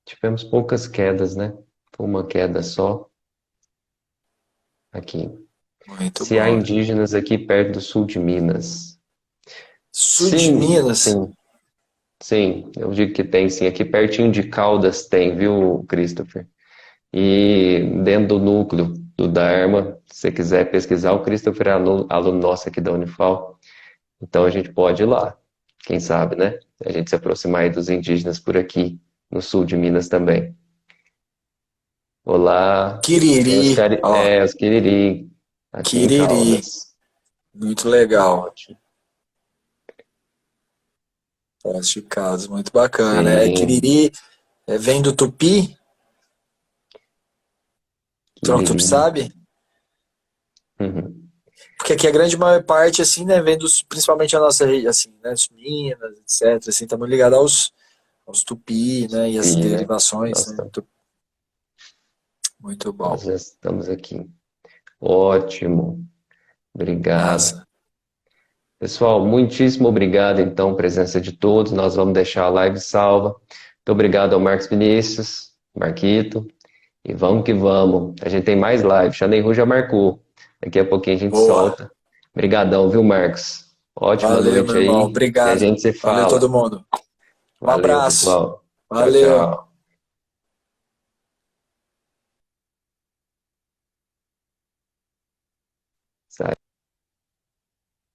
Speaker 1: Tivemos poucas quedas, né? Uma queda só. Aqui.
Speaker 2: Muito
Speaker 1: Se há
Speaker 2: bom.
Speaker 1: indígenas aqui perto do sul de Minas.
Speaker 2: Sul de
Speaker 1: Sim,
Speaker 2: Minas?
Speaker 1: sim. Sim, eu digo que tem sim. Aqui pertinho de Caldas tem, viu, Christopher? E dentro do núcleo do Dharma, se você quiser pesquisar, o Christopher é aluno nosso aqui da Unifal. Então a gente pode ir lá, quem sabe, né? A gente se aproximar aí dos indígenas por aqui, no sul de Minas também. Olá, tem
Speaker 2: Quiriri, ó.
Speaker 1: os Quiriri, aqui em
Speaker 2: Quiriri.
Speaker 1: Caldas.
Speaker 2: Muito legal.
Speaker 1: Ótimo.
Speaker 2: Poços de Caldas, muito bacana. É,
Speaker 1: Sim,
Speaker 2: Quiriri vem do Tupi? Tronco Tupi,
Speaker 1: Quiriri.
Speaker 2: sabe?
Speaker 1: Uhum.
Speaker 2: Porque aqui a grande maior parte, assim, né, vem dos, principalmente a nossa região, assim, né, os Minas, etc. Assim, estamos ligados aos Tupi, né, e as
Speaker 1: Sim, né?
Speaker 2: derivações,
Speaker 1: Nós,
Speaker 2: né? Muito
Speaker 1: nós
Speaker 2: bom.
Speaker 1: já estamos aqui. Ótimo, obrigado.
Speaker 2: Massa.
Speaker 1: Pessoal, muitíssimo obrigado, então, presença de todos. Nós vamos deixar a live salva. Muito obrigado ao Marcos Vinícius, Marquito. E vamos que vamos. A gente tem mais live. Xaneiru já marcou. Daqui a pouquinho a gente
Speaker 2: Boa.
Speaker 1: solta. Obrigadão, viu, Marcos? Ótima
Speaker 2: Valeu,
Speaker 1: noite
Speaker 2: meu irmão.
Speaker 1: aí. E a
Speaker 2: Obrigado.
Speaker 1: gente se
Speaker 2: Valeu
Speaker 1: fala.
Speaker 2: todo mundo. Um
Speaker 1: Valeu,
Speaker 2: abraço.
Speaker 1: pessoal. Tchau,
Speaker 2: Valeu.
Speaker 1: tchau.